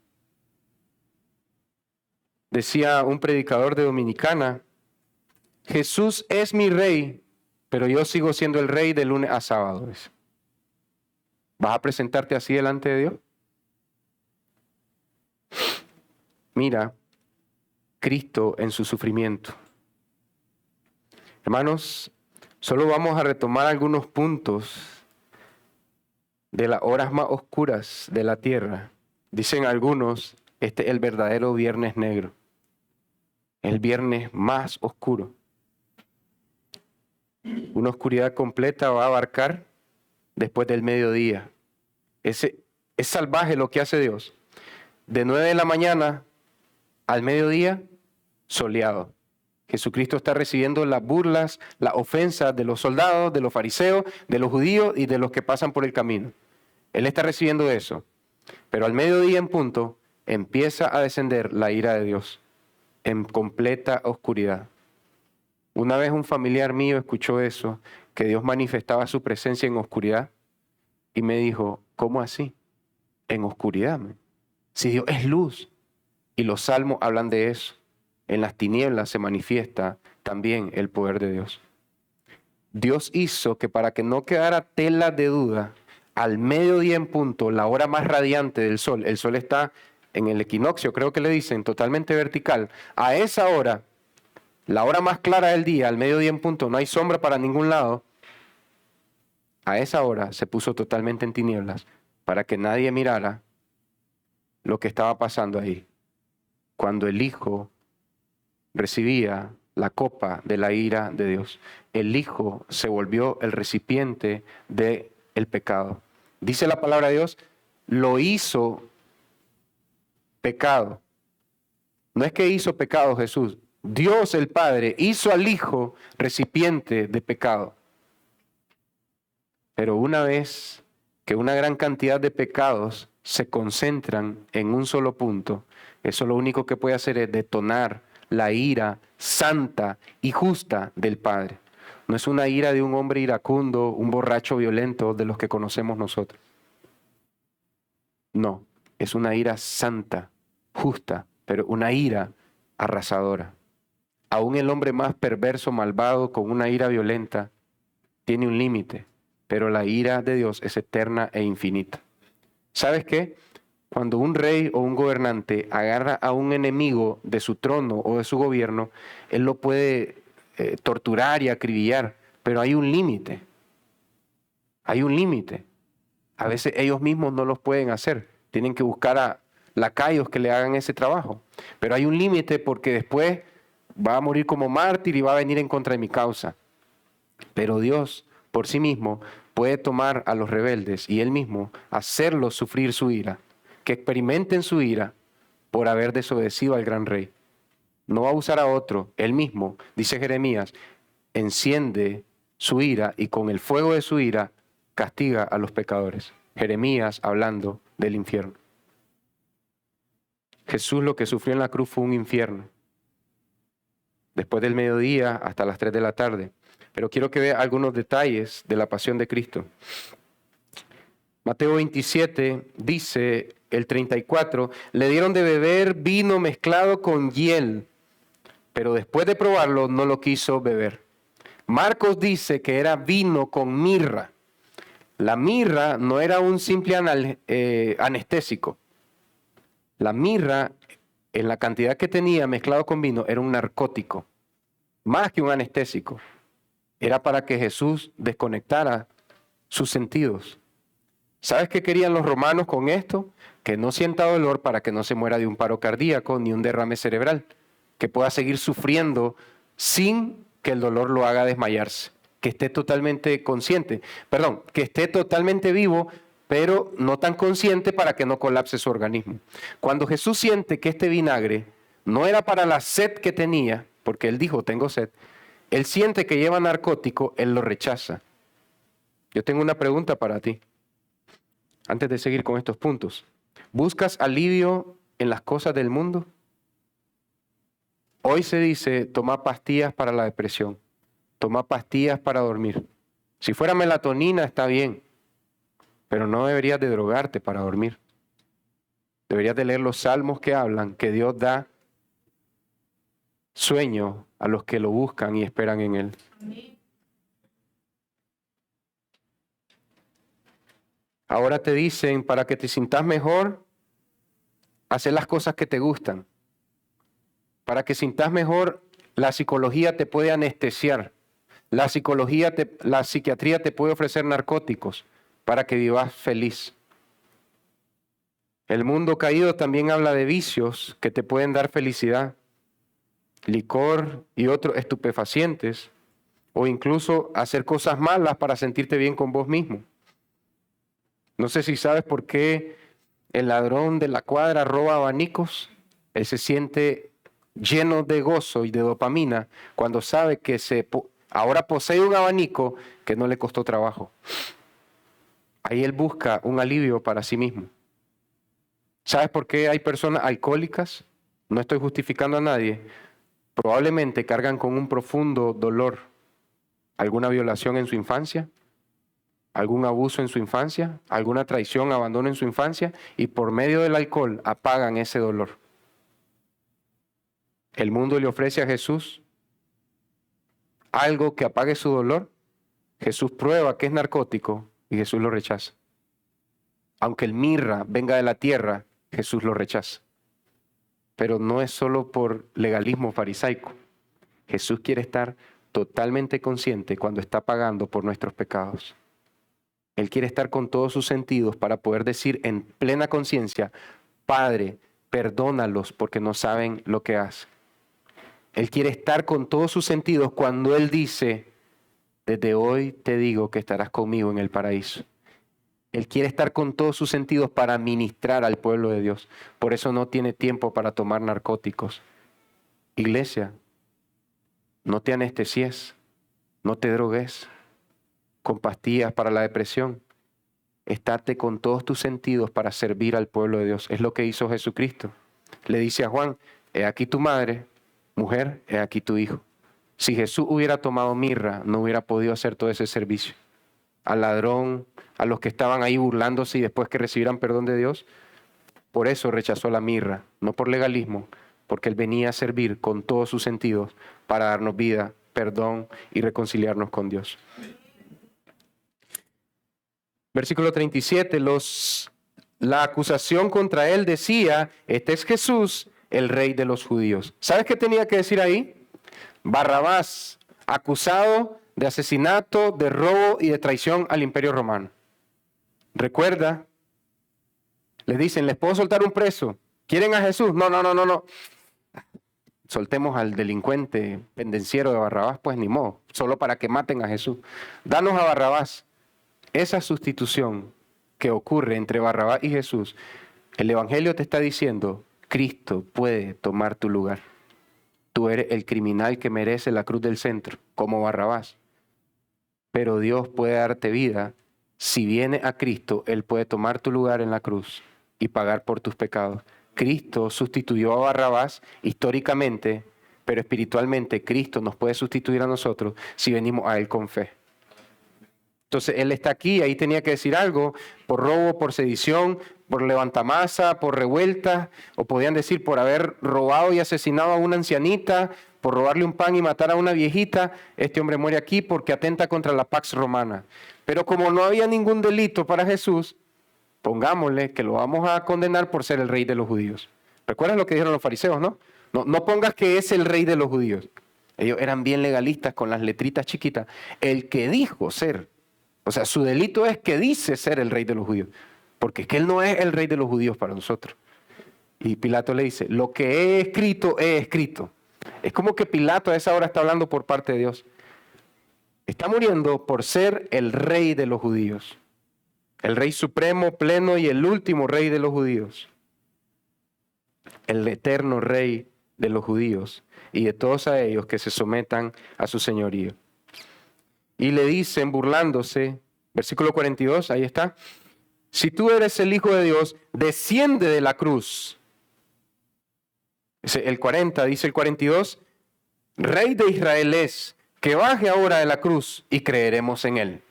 Decía un predicador de Dominicana, Jesús es mi rey, pero yo sigo siendo el rey de lunes a sábado. ¿Vas a presentarte así delante de Dios? Mira, Cristo en su sufrimiento. Hermanos, solo vamos a retomar algunos puntos de las horas más oscuras de la tierra. Dicen algunos, este es el verdadero viernes negro, el viernes más oscuro. Una oscuridad completa va a abarcar después del mediodía. Es salvaje lo que hace Dios. De 9 de la mañana al mediodía, soleado. Jesucristo está recibiendo las burlas, las ofensas de los soldados, de los fariseos, de los judíos y de los que pasan por el camino. Él está recibiendo eso. Pero al mediodía en punto, empieza a descender la ira de Dios en completa oscuridad. Una vez un familiar mío escuchó eso, que Dios manifestaba su presencia en oscuridad, y me dijo, ¿cómo así? En oscuridad, si Dios es luz. Y los salmos hablan de eso. En las tinieblas se manifiesta también el poder de Dios. Dios hizo que para que no quedara tela de duda, al mediodía en punto, la hora más radiante del sol, el sol está en el equinoccio, creo que le dicen, totalmente vertical. A esa hora, la hora más clara del día, al mediodía en punto, no hay sombra para ningún lado. A esa hora se puso totalmente en tinieblas para que nadie mirara lo que estaba pasando ahí. Cuando el Hijo recibía la copa de la ira de Dios, el Hijo se volvió el recipiente del pecado. Dice la palabra de Dios, lo hizo pecado. No es que hizo pecado Jesús. Dios el Padre hizo al Hijo recipiente de pecado. Pero una vez que una gran cantidad de pecados se concentran en un solo punto, eso lo único que puede hacer es detonar la ira santa y justa del Padre. No es una ira de un hombre iracundo, un borracho violento de los que conocemos nosotros. No, es una ira santa, justa, pero una ira arrasadora. Aún el hombre más perverso, malvado, con una ira violenta, tiene un límite, pero la ira de Dios es eterna e infinita. ¿Sabes qué? Cuando un rey o un gobernante agarra a un enemigo de su trono o de su gobierno, él lo puede torturar y acribillar, pero hay un límite. Hay un límite. A veces ellos mismos no los pueden hacer. Tienen que buscar a lacayos que le hagan ese trabajo. Pero hay un límite porque después va a morir como mártir y va a venir en contra de mi causa. Pero Dios, por sí mismo, puede tomar a los rebeldes y Él mismo hacerlos sufrir su ira, que experimenten su ira por haber desobedecido al gran rey. No va a usar a otro, Él mismo, dice Jeremías, enciende su ira y con el fuego de su ira castiga a los pecadores. Jeremías hablando del infierno. Jesús lo que sufrió en la cruz fue un infierno. Después del mediodía hasta las 3 de la tarde. Pero quiero que vea algunos detalles de la pasión de Cristo. Mateo 27 dice, el 34, le dieron de beber vino mezclado con hiel, pero después de probarlo no lo quiso beber. Marcos dice que era vino con mirra. La mirra no era un simple anestésico. La mirra, en la cantidad que tenía mezclado con vino, era un narcótico, más que un anestésico. Era para que Jesús desconectara sus sentidos. ¿Sabes qué querían los romanos con esto? Que no sienta dolor para que no se muera de un paro cardíaco ni un derrame cerebral, que pueda seguir sufriendo sin que el dolor lo haga desmayarse, que esté totalmente consciente, que esté totalmente vivo, pero no tan consciente para que no colapse su organismo. Cuando Jesús siente que este vinagre no era para la sed que tenía, porque él dijo, tengo sed, él siente que lleva narcótico, él lo rechaza. Yo tengo una pregunta para ti, antes de seguir con estos puntos. ¿Buscas alivio en las cosas del mundo? Hoy se dice, toma pastillas para la depresión, toma pastillas para dormir. Si fuera melatonina está bien, pero no deberías de drogarte para dormir. Deberías de leer los salmos que hablan que Dios da sueño a los que lo buscan y esperan en Él. Ahora te dicen, para que te sientas mejor, hacer las cosas que te gustan. Para que sientas mejor, la psicología te puede anestesiar. La psiquiatría te puede ofrecer narcóticos para que vivas feliz. El mundo caído también habla de vicios que te pueden dar felicidad. Licor y otros estupefacientes, o incluso hacer cosas malas para sentirte bien con vos mismo. No sé si sabes por qué el ladrón de la cuadra roba abanicos. Él se siente lleno de gozo y de dopamina cuando sabe que ahora posee un abanico que no le costó trabajo. Ahí él busca un alivio para sí mismo. ¿Sabes por qué hay personas alcohólicas? No estoy justificando a nadie. Probablemente cargan con un profundo dolor, alguna violación en su infancia, algún abuso en su infancia, alguna traición, abandono en su infancia, y por medio del alcohol apagan ese dolor. El mundo le ofrece a Jesús algo que apague su dolor. Jesús prueba que es narcótico y Jesús lo rechaza. Aunque el mirra venga de la tierra, Jesús lo rechaza. Pero no es solo por legalismo farisaico. Jesús quiere estar totalmente consciente cuando está pagando por nuestros pecados. Él quiere estar con todos sus sentidos para poder decir en plena conciencia, Padre, perdónalos porque no saben lo que hacen. Él quiere estar con todos sus sentidos cuando Él dice, desde hoy te digo que estarás conmigo en el paraíso. Él quiere estar con todos sus sentidos para ministrar al pueblo de Dios. Por eso no tiene tiempo para tomar narcóticos. Iglesia, no te anestesies, no te drogues con pastillas para la depresión. Estate con todos tus sentidos para servir al pueblo de Dios. Es lo que hizo Jesucristo. Le dice a Juan, he aquí tu madre, mujer, he aquí tu hijo. Si Jesús hubiera tomado mirra, no hubiera podido hacer todo ese servicio. Al ladrón, a los que estaban ahí burlándose y después que recibieran perdón de Dios, Por eso rechazó la mirra, no por legalismo, porque Él venía a servir con todos sus sentidos para darnos vida, perdón y reconciliarnos con Dios. Versículo 37, la acusación contra Él decía, este es Jesús, el Rey de los judíos. ¿Sabes qué tenía que decir ahí? Barrabás, acusado de asesinato, de robo y de traición al Imperio Romano. Recuerda, les dicen, ¿les puedo soltar un preso? ¿Quieren a Jesús? No. Soltemos al delincuente pendenciero de Barrabás, pues ni modo, solo para que maten a Jesús. Danos a Barrabás. Esa sustitución que ocurre entre Barrabás y Jesús, el Evangelio te está diciendo, Cristo puede tomar tu lugar. Tú eres el criminal que merece la cruz del centro, como Barrabás. Pero Dios puede darte vida. Si viene a Cristo, Él puede tomar tu lugar en la cruz y pagar por tus pecados. Cristo sustituyó a Barrabás históricamente, pero espiritualmente Cristo nos puede sustituir a nosotros si venimos a Él con fe. Entonces Él está aquí, ahí tenía que decir algo, por robo, por sedición, por levantamasa, por revuelta, o podían decir por haber robado y asesinado a una ancianita, por robarle un pan y matar a una viejita. Este hombre muere aquí porque atenta contra la Pax Romana. Pero como no había ningún delito para Jesús, pongámosle que lo vamos a condenar por ser el rey de los judíos. ¿Recuerdas lo que dijeron los fariseos, no? No pongas que es el rey de los judíos. Ellos eran bien legalistas con las letritas chiquitas. El que dijo ser. O sea, su delito es que dice ser el rey de los judíos. Porque es que Él no es el rey de los judíos para nosotros. Y Pilato le dice, lo que he escrito, he escrito. Es como que Pilato a esa hora está hablando por parte de Dios. Está muriendo por ser el rey de los judíos. El rey supremo, pleno y el último rey de los judíos. El eterno rey de los judíos y de todos a ellos que se sometan a su señorío. Y le dicen, burlándose, versículo 42, ahí está, si tú eres el Hijo de Dios, desciende de la cruz. El 40, dice el 42, Rey de Israel es, que baje ahora de la cruz y creeremos en Él.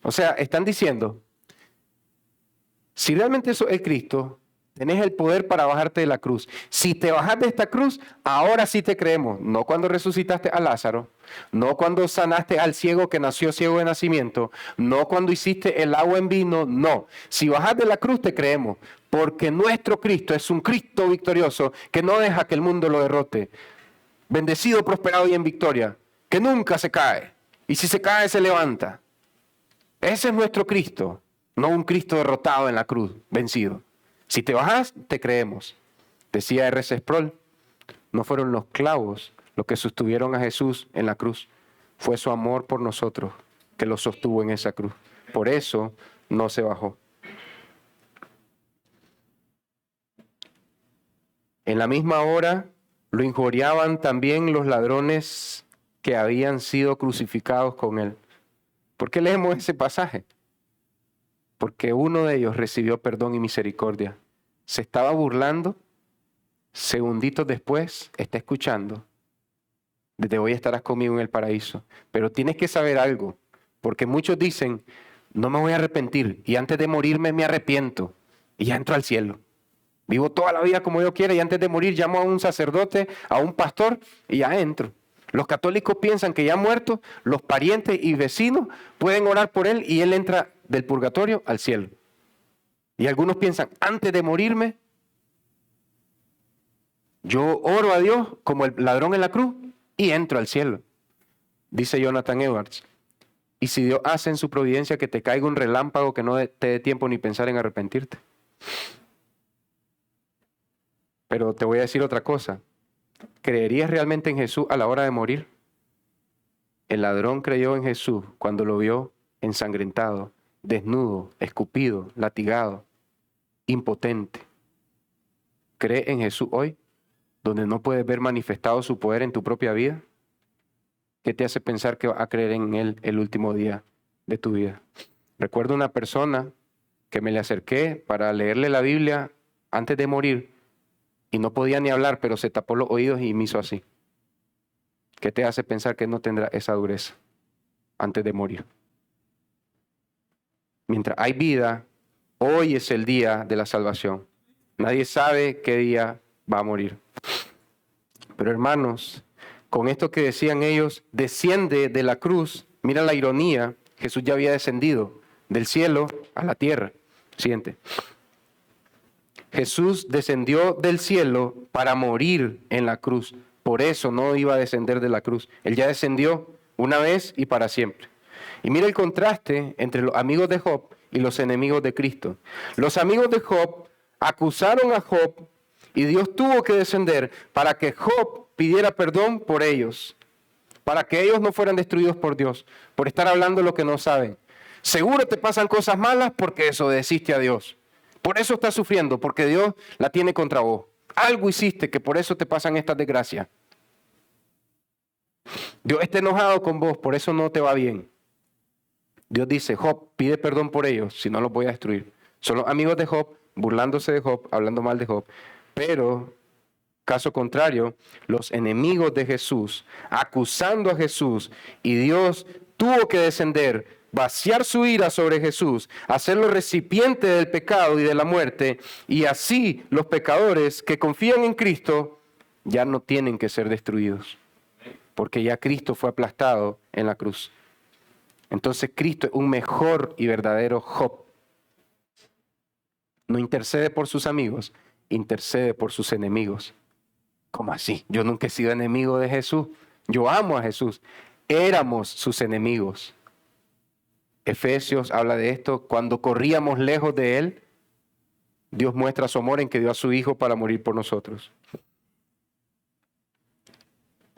O sea, están diciendo, si realmente eso es Cristo, tenés el poder para bajarte de la cruz. Si te bajas de esta cruz, ahora sí te creemos. No cuando resucitaste a Lázaro, no cuando sanaste al ciego que nació ciego de nacimiento, no cuando hiciste el agua en vino, no. Si bajas de la cruz te creemos, porque nuestro Cristo es un Cristo victorioso que no deja que el mundo lo derrote. Bendecido, prosperado y en victoria, que nunca se cae. Y si se cae, se levanta. Ese es nuestro Cristo, no un Cristo derrotado en la cruz, vencido. Si te bajas, te creemos. Decía R.C. Sproul, no fueron los clavos los que sostuvieron a Jesús en la cruz. Fue su amor por nosotros que lo sostuvo en esa cruz. Por eso no se bajó. En la misma hora lo injuriaban también los ladrones que habían sido crucificados con él. ¿Por qué leemos ese pasaje? Porque uno de ellos recibió perdón y misericordia. Se estaba burlando, segunditos después está escuchando. Desde hoy estarás conmigo en el paraíso. Pero tienes que saber algo, porque muchos dicen, no me voy a arrepentir, y antes de morirme me arrepiento, y ya entro al cielo. Vivo toda la vida como yo quiera, y antes de morir llamo a un sacerdote, a un pastor, y ya entro. Los católicos piensan que ya muerto, los parientes y vecinos pueden orar por él, y él entra del purgatorio al cielo. Y algunos piensan, antes de morirme, yo oro a Dios como el ladrón en la cruz y entro al cielo. Dice Jonathan Edwards, y si Dios hace en su providencia que te caiga un relámpago que no te dé tiempo ni pensar en arrepentirte. Pero te voy a decir otra cosa, ¿creerías realmente en Jesús a la hora de morir? El ladrón creyó en Jesús cuando lo vio ensangrentado, desnudo, escupido, latigado, impotente. ¿Cree en Jesús hoy, donde no puedes ver manifestado su poder en tu propia vida? ¿Qué te hace pensar que vas a creer en Él el último día de tu vida? Recuerdo una persona que me le acerqué para leerle la Biblia antes de morir y no podía ni hablar, pero se tapó los oídos y me hizo así. ¿Qué te hace pensar que no tendrá esa dureza antes de morir? Mientras hay vida, Hoy es el día de la salvación. Nadie sabe qué día va a morir. Pero hermanos, con esto que decían ellos, desciende de la cruz. Mira la ironía, Jesús ya había descendido del cielo a la tierra. Siguiente. Jesús descendió del cielo para morir en la cruz. Por eso no iba a descender de la cruz. Él ya descendió una vez y para siempre. Y mira el contraste entre los amigos de Job y los enemigos de Cristo. Los amigos de Job acusaron a Job y Dios tuvo que descender para que Job pidiera perdón por ellos, para que ellos no fueran destruidos por Dios, por estar hablando lo que no saben. Seguro te pasan cosas malas porque desobedeciste a Dios. Por eso estás sufriendo, porque Dios la tiene contra vos. Algo hiciste que por eso te pasan estas desgracias. Dios está enojado con vos, por eso no te va bien. Dios dice, Job, pide perdón por ellos, si no los voy a destruir. Son los amigos de Job, burlándose de Job, hablando mal de Job. Pero, caso contrario, los enemigos de Jesús, acusando a Jesús, y Dios tuvo que descender, vaciar su ira sobre Jesús, hacerlo recipiente del pecado y de la muerte, y así los pecadores que confían en Cristo ya no tienen que ser destruidos, porque ya Cristo fue aplastado en la cruz. Entonces Cristo es un mejor y verdadero Job. No intercede por sus amigos, intercede por sus enemigos. ¿Cómo así? Yo nunca he sido enemigo de Jesús. Yo amo a Jesús. Éramos sus enemigos. Efesios habla de esto. Cuando corríamos lejos de Él, Dios muestra su amor en que dio a su Hijo para morir por nosotros.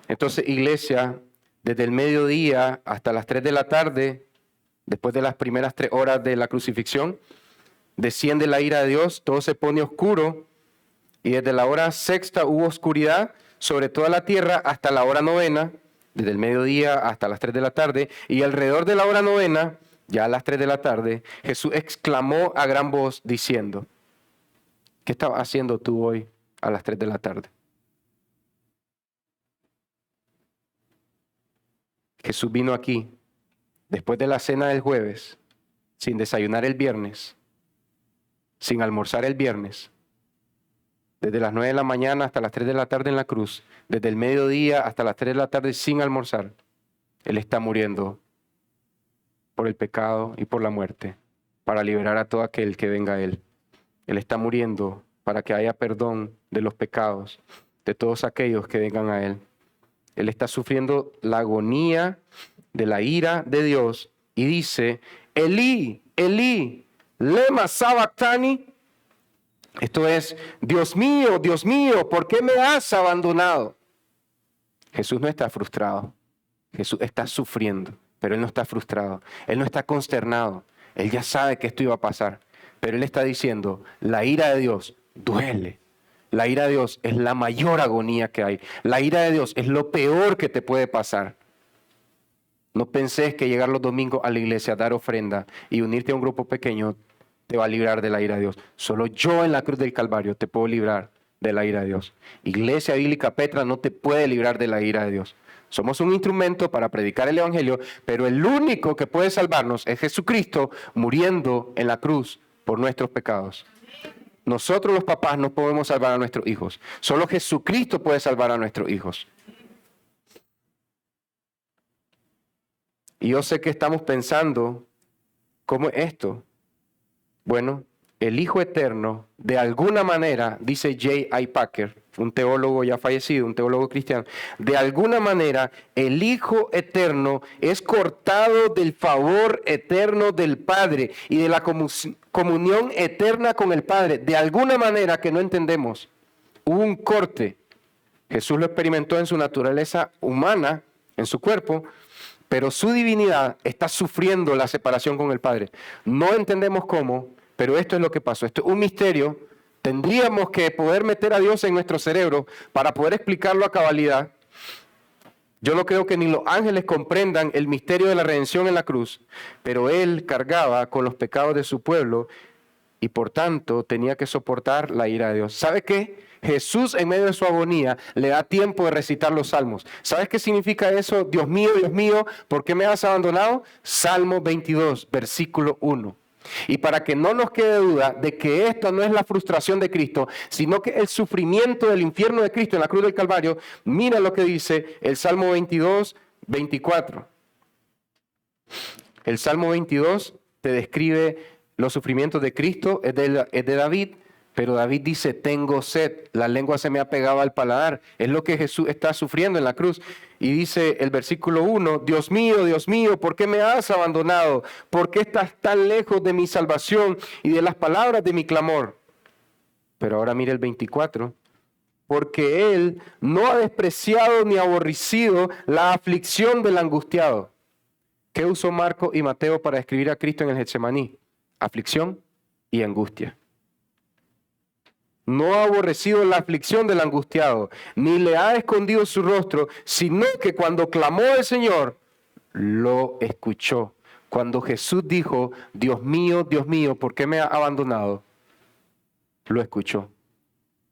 Entonces, iglesia, desde el mediodía hasta las 3 de la tarde, después de las primeras 3 horas de la crucifixión, desciende la ira de Dios, todo se pone oscuro, y desde la hora sexta hubo oscuridad sobre toda la tierra hasta la hora novena, desde el mediodía hasta las 3 de la tarde, y alrededor de la hora novena, ya a las 3 de la tarde, Jesús exclamó a gran voz diciendo, ¿qué estabas haciendo tú hoy a las 3 de la tarde? Jesús vino aquí, después de la cena del jueves, sin desayunar el viernes, sin almorzar el viernes, desde las 9 de la mañana hasta las 3 de la tarde en la cruz, desde el mediodía hasta las 3 de la tarde sin almorzar. Él está muriendo por el pecado y por la muerte, para liberar a todo aquel que venga a Él. Él está muriendo para que haya perdón de los pecados de todos aquellos que vengan a Él. Él está sufriendo la agonía de la ira de Dios y dice, Elí, Elí, lema sabactani. Esto es, Dios mío, ¿por qué me has abandonado? Jesús no está frustrado, Jesús está sufriendo, pero Él no está frustrado, Él no está consternado, Él ya sabe que esto iba a pasar, pero Él está diciendo, la ira de Dios duele. La ira de Dios es la mayor agonía que hay. La ira de Dios es lo peor que te puede pasar. No penses que llegar los domingos a la iglesia, dar ofrenda y unirte a un grupo pequeño te va a librar de la ira de Dios. Solo yo en la cruz del Calvario te puedo librar de la ira de Dios. Iglesia Bíblica Petra no te puede librar de la ira de Dios. Somos un instrumento para predicar el Evangelio, pero el único que puede salvarnos es Jesucristo muriendo en la cruz por nuestros pecados. Nosotros los papás no podemos salvar a nuestros hijos. Solo Jesucristo puede salvar a nuestros hijos. Y yo sé que estamos pensando, ¿cómo es esto? Bueno, el Hijo Eterno, de alguna manera, dice J.I. Packer, un teólogo ya fallecido, un teólogo cristiano, de alguna manera el Hijo Eterno es cortado del favor eterno del Padre y de la comunión eterna con el Padre. De alguna manera que no entendemos, hubo un corte. Jesús lo experimentó en su naturaleza humana, en su cuerpo, pero su divinidad está sufriendo la separación con el Padre. No entendemos cómo, pero esto es lo que pasó. Esto es un misterio. Tendríamos que poder meter a Dios en nuestro cerebro para poder explicarlo a cabalidad. Yo no creo que ni los ángeles comprendan el misterio de la redención en la cruz, pero Él cargaba con los pecados de su pueblo y por tanto tenía que soportar la ira de Dios. ¿Sabe qué? Jesús en medio de su agonía le da tiempo de recitar los salmos. ¿Sabes qué significa eso? Dios mío, ¿por qué me has abandonado? Salmo 22, versículo 1. Y para que no nos quede duda de que esto no es la frustración de Cristo, sino que el sufrimiento del infierno de Cristo en la cruz del Calvario, mira lo que dice el Salmo 22, 24. El Salmo 22 te describe los sufrimientos de Cristo, es de David, pero David dice, tengo sed, la lengua se me ha pegado al paladar. Es lo que Jesús está sufriendo en la cruz. Y dice el versículo 1, Dios mío, ¿por qué me has abandonado? ¿Por qué estás tan lejos de mi salvación y de las palabras de mi clamor? Pero ahora mire el 24, porque Él no ha despreciado ni aborrecido la aflicción del angustiado. ¿Qué usó Marco y Mateo para escribir a Cristo en el Getsemaní? Aflicción y angustia. No ha aborrecido la aflicción del angustiado, ni le ha escondido su rostro, sino que cuando clamó al Señor, lo escuchó. Cuando Jesús dijo, Dios mío, ¿por qué me has abandonado? Lo escuchó.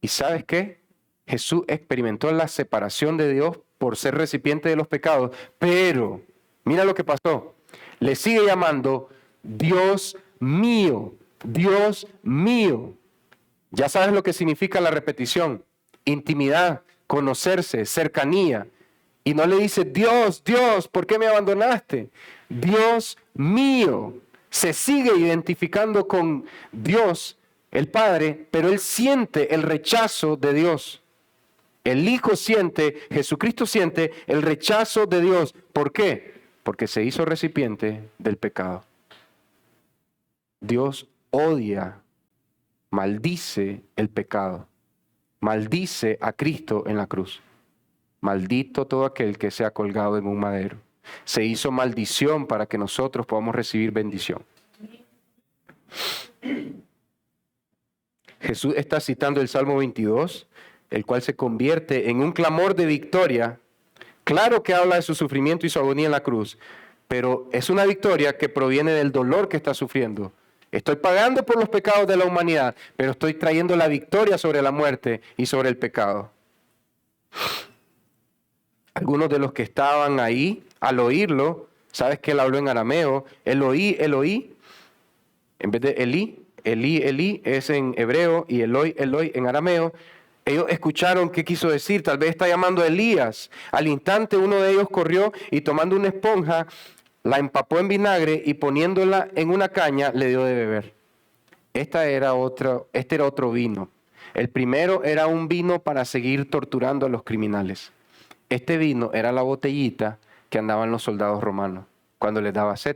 ¿Y sabes qué? Jesús experimentó la separación de Dios por ser recipiente de los pecados, pero mira lo que pasó. Le sigue llamando Dios mío, Dios mío. Ya sabes lo que significa la repetición, intimidad, conocerse, cercanía. Y no le dice, Dios, ¿por qué me abandonaste? Dios mío. Se sigue identificando con Dios, el Padre, pero él siente el rechazo de Dios. El Hijo siente, Jesucristo siente el rechazo de Dios. ¿Por qué? Porque se hizo recipiente del pecado. Dios odia, maldice el pecado, maldice a Cristo en la cruz. Maldito todo aquel que sea colgado en un madero. Se hizo maldición para que nosotros podamos recibir bendición. Jesús está citando el Salmo 22, el cual se convierte en un clamor de victoria. Claro que habla de su sufrimiento y su agonía en la cruz, pero es una victoria que proviene del dolor que está sufriendo. Estoy pagando por los pecados de la humanidad, pero estoy trayendo la victoria sobre la muerte y sobre el pecado. Algunos de los que estaban ahí, al oírlo, sabes que él habló en arameo, Eloí, Eloí, en vez de Elí, Elí, Elí es en hebreo y Eloi, Eloi en arameo. Ellos escucharon qué quiso decir, tal vez está llamando a Elías. Al instante uno de ellos corrió y tomando una esponja, la empapó en vinagre y poniéndola en una caña le dio de beber. Este era otro vino. El primero era un vino para seguir torturando a los criminales. Este vino era la botellita que andaban los soldados romanos cuando les daba sed.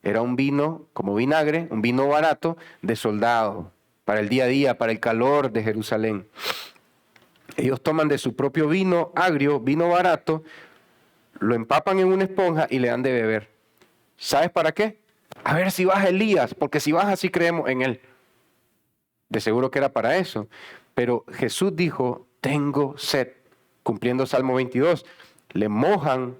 Era un vino como vinagre, un vino barato de soldado, para el día a día, para el calor de Jerusalén. Ellos toman de su propio vino agrio, vino barato, lo empapan en una esponja y le dan de beber. ¿Sabes para qué? A ver si baja Elías, porque si baja sí creemos en él. De seguro que era para eso. Pero Jesús dijo, tengo sed, cumpliendo Salmo 22. Le mojan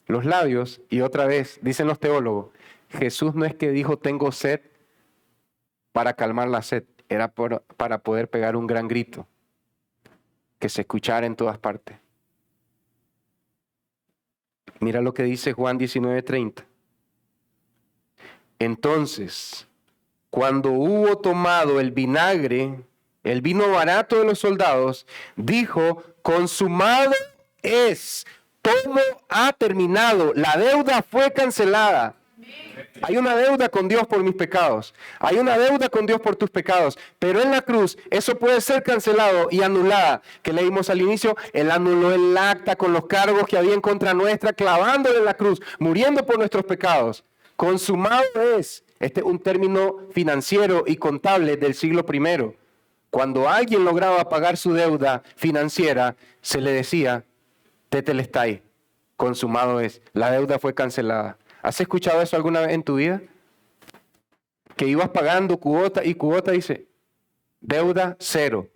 los labios y otra vez, dicen los teólogos, Jesús no es que dijo tengo sed para calmar la sed, era para poder pegar un gran grito que se escuchara en todas partes. Mira lo que dice Juan 19:30. Entonces, cuando hubo tomado el vinagre, el vino barato de los soldados, dijo, consumado es, todo ha terminado, la deuda fue cancelada. Hay una deuda con Dios por mis pecados. Hay una deuda con Dios por tus pecados. Pero en la cruz eso puede ser cancelado y anulada. Que leímos al inicio, Él anuló el acta con los cargos que había en contra nuestra, clavándole en la cruz, muriendo por nuestros pecados. Consumado es. Este es un término financiero y contable del siglo I. Cuando alguien lograba pagar su deuda financiera, se le decía, tetelestai, consumado es. La deuda fue cancelada. ¿Has escuchado eso alguna vez en tu vida? Que ibas pagando cuota y cuota dice, deuda cero.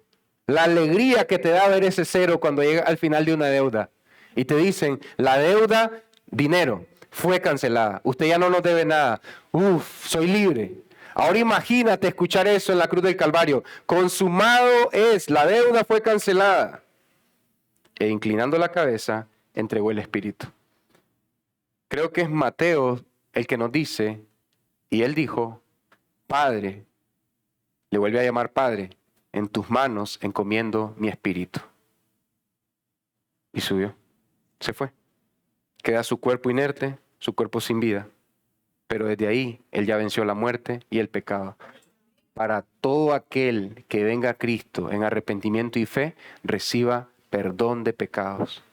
La alegría que te da ver ese cero cuando llega al final de una deuda. Y te dicen, la deuda, dinero, fue cancelada. Usted ya no nos debe nada. Uf, soy libre. Ahora imagínate escuchar eso en la cruz del Calvario. Consumado es, la deuda fue cancelada. E inclinando la cabeza, entregó el Espíritu. Creo que es Mateo el que nos dice, y él dijo, Padre, le vuelve a llamar Padre, en tus manos encomiendo mi espíritu. Y subió, se fue. Queda su cuerpo inerte, su cuerpo sin vida. Pero desde ahí, Él ya venció la muerte y el pecado. Para todo aquel que venga a Cristo en arrepentimiento y fe, reciba perdón de pecados.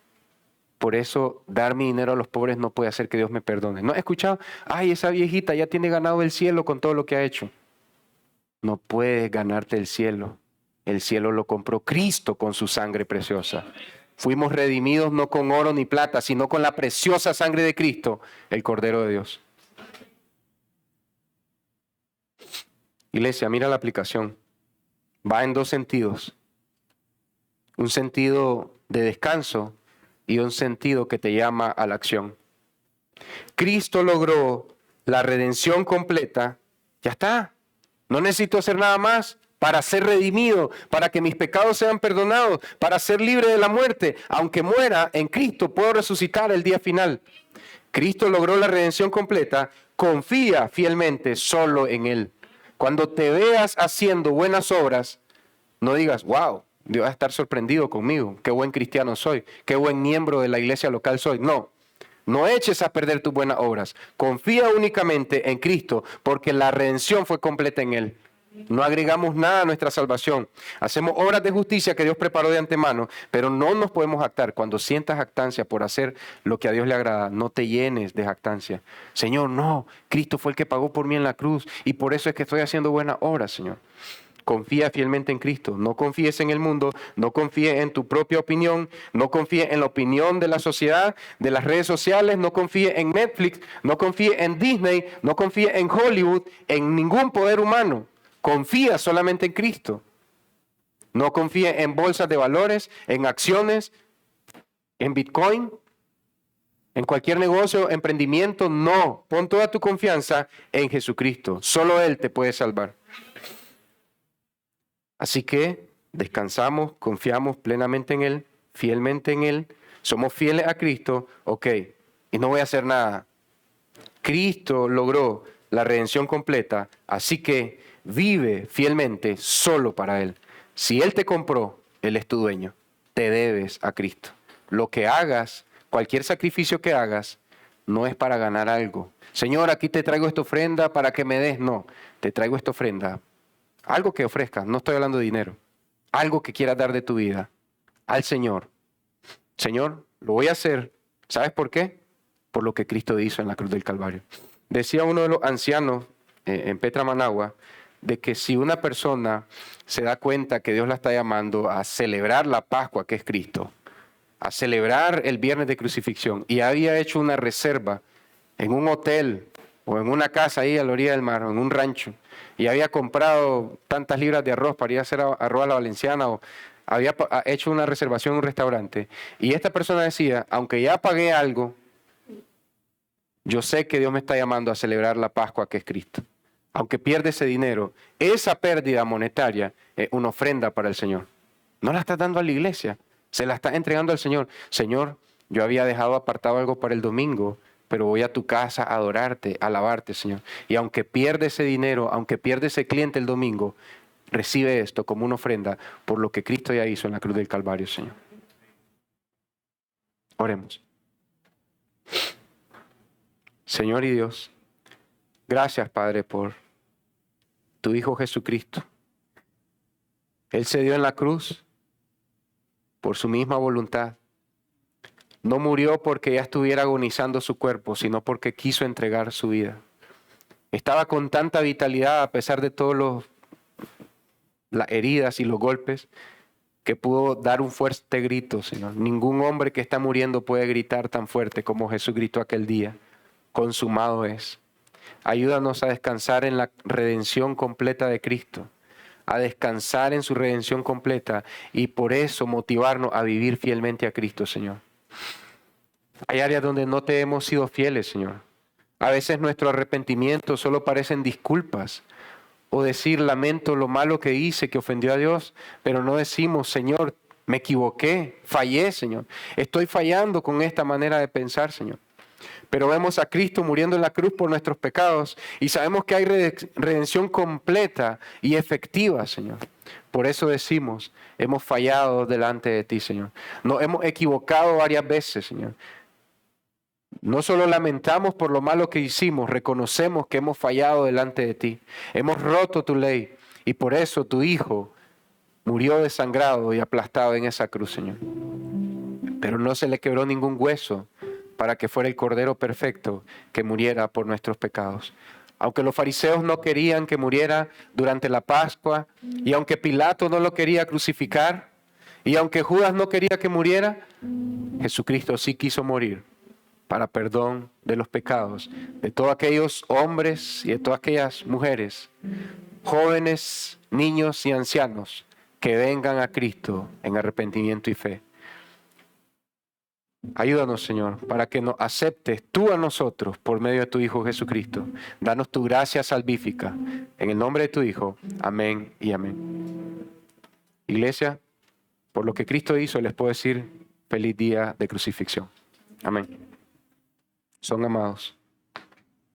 Por eso, dar mi dinero a los pobres no puede hacer que Dios me perdone. ¿No has escuchado? Ay, esa viejita ya tiene ganado el cielo con todo lo que ha hecho. No puedes ganarte el cielo. El cielo lo compró Cristo con su sangre preciosa. Fuimos redimidos no con oro ni plata, sino con la preciosa sangre de Cristo, el Cordero de Dios. Iglesia, mira la aplicación. Va en dos sentidos. Un sentido de descanso y un sentido que te llama a la acción. Cristo logró la redención completa. Ya está. No necesito hacer nada más para ser redimido, para que mis pecados sean perdonados, para ser libre de la muerte. Aunque muera en Cristo, puedo resucitar el día final. Cristo logró la redención completa. Confía fielmente solo en Él. Cuando te veas haciendo buenas obras, no digas, wow, Dios va a estar sorprendido conmigo, qué buen cristiano soy, qué buen miembro de la iglesia local soy. No eches a perder tus buenas obras. Confía únicamente en Cristo, porque la redención fue completa en Él. No agregamos nada a nuestra salvación. Hacemos obras de justicia que Dios preparó de antemano, pero no nos podemos jactar. Cuando sientas jactancia por hacer lo que a Dios le agrada, no te llenes de jactancia. Señor, no, Cristo fue el que pagó por mí en la cruz y por eso es que estoy haciendo buenas obras, Señor. Confía fielmente en Cristo. No confíes en el mundo, no confíes en tu propia opinión, no confíes en la opinión de la sociedad, de las redes sociales, no confíes en Netflix, no confíes en Disney, no confíes en Hollywood, en ningún poder humano. Confía solamente en Cristo. No confíe en bolsas de valores, en acciones, en Bitcoin, en cualquier negocio, emprendimiento. No, pon toda tu confianza en Jesucristo. Solo Él te puede salvar. Así que descansamos, confiamos plenamente en Él, fielmente en Él. Somos fieles a Cristo, ok, y no voy a hacer nada. Cristo logró la redención completa, así que vive fielmente solo para Él. Si Él te compró, Él es tu dueño. Te debes a Cristo. Lo que hagas, cualquier sacrificio que hagas, no es para ganar algo. Señor, aquí te traigo esta ofrenda para que me des. No, te traigo esta ofrenda. Algo que ofrezcas, no estoy hablando de dinero. Algo que quieras dar de tu vida al Señor. Señor, lo voy a hacer. ¿Sabes por qué? Por lo que Cristo hizo en la cruz del Calvario. Decía uno de los ancianos en Petra, Managua, de que si una persona se da cuenta que Dios la está llamando a celebrar la Pascua, que es Cristo, a celebrar el viernes de crucifixión, y había hecho una reserva en un hotel o en una casa ahí a la orilla del mar, o en un rancho, y había comprado tantas libras de arroz para ir a hacer arroz a la valenciana, o había hecho una reservación en un restaurante, y esta persona decía, aunque ya pagué algo, yo sé que Dios me está llamando a celebrar la Pascua, que es Cristo. Aunque pierde ese dinero, esa pérdida monetaria es una ofrenda para el Señor. No la estás dando a la iglesia, se la estás entregando al Señor. Señor, yo había dejado apartado algo para el domingo, pero voy a tu casa a adorarte, a alabarte, Señor. Y aunque pierde ese dinero, aunque pierde ese cliente el domingo, recibe esto como una ofrenda por lo que Cristo ya hizo en la cruz del Calvario, Señor. Oremos. Señor y Dios, gracias, Padre, por tu Hijo Jesucristo. Él se dio en la cruz por su misma voluntad. No murió porque ya estuviera agonizando su cuerpo, sino porque quiso entregar su vida. Estaba con tanta vitalidad a pesar de todas las heridas y los golpes, que pudo dar un fuerte grito, Señor. Ningún hombre que está muriendo puede gritar tan fuerte como Jesús gritó aquel día. Consumado es. Ayúdanos a descansar en la redención completa de Cristo, a descansar en su redención completa y por eso motivarnos a vivir fielmente a Cristo, Señor. Hay áreas donde no te hemos sido fieles, Señor. A veces nuestro arrepentimiento solo parecen disculpas o decir lamento lo malo que hice, que ofendió a Dios, pero no decimos, Señor, me equivoqué, fallé, Señor. Estoy fallando con esta manera de pensar, Señor. Pero vemos a Cristo muriendo en la cruz por nuestros pecados y sabemos que hay redención completa y efectiva, Señor. Por eso decimos, hemos fallado delante de ti, Señor. Nos hemos equivocado varias veces, Señor. No solo lamentamos por lo malo que hicimos, reconocemos que hemos fallado delante de ti. Hemos roto tu ley y por eso tu Hijo murió desangrado y aplastado en esa cruz, Señor. Pero no se le quebró ningún hueso para que fuera el Cordero perfecto que muriera por nuestros pecados. Aunque los fariseos no querían que muriera durante la Pascua, y aunque Pilato no lo quería crucificar, y aunque Judas no quería que muriera, Jesucristo sí quiso morir para perdón de los pecados de todos aquellos hombres y de todas aquellas mujeres, jóvenes, niños y ancianos, que vengan a Cristo en arrepentimiento y fe. Ayúdanos, Señor, para que nos aceptes tú a nosotros por medio de tu Hijo Jesucristo. Danos tu gracia salvífica. En el nombre de tu Hijo. Amén y amén. Iglesia, por lo que Cristo hizo, les puedo decir feliz día de crucifixión. Amén. Son amados.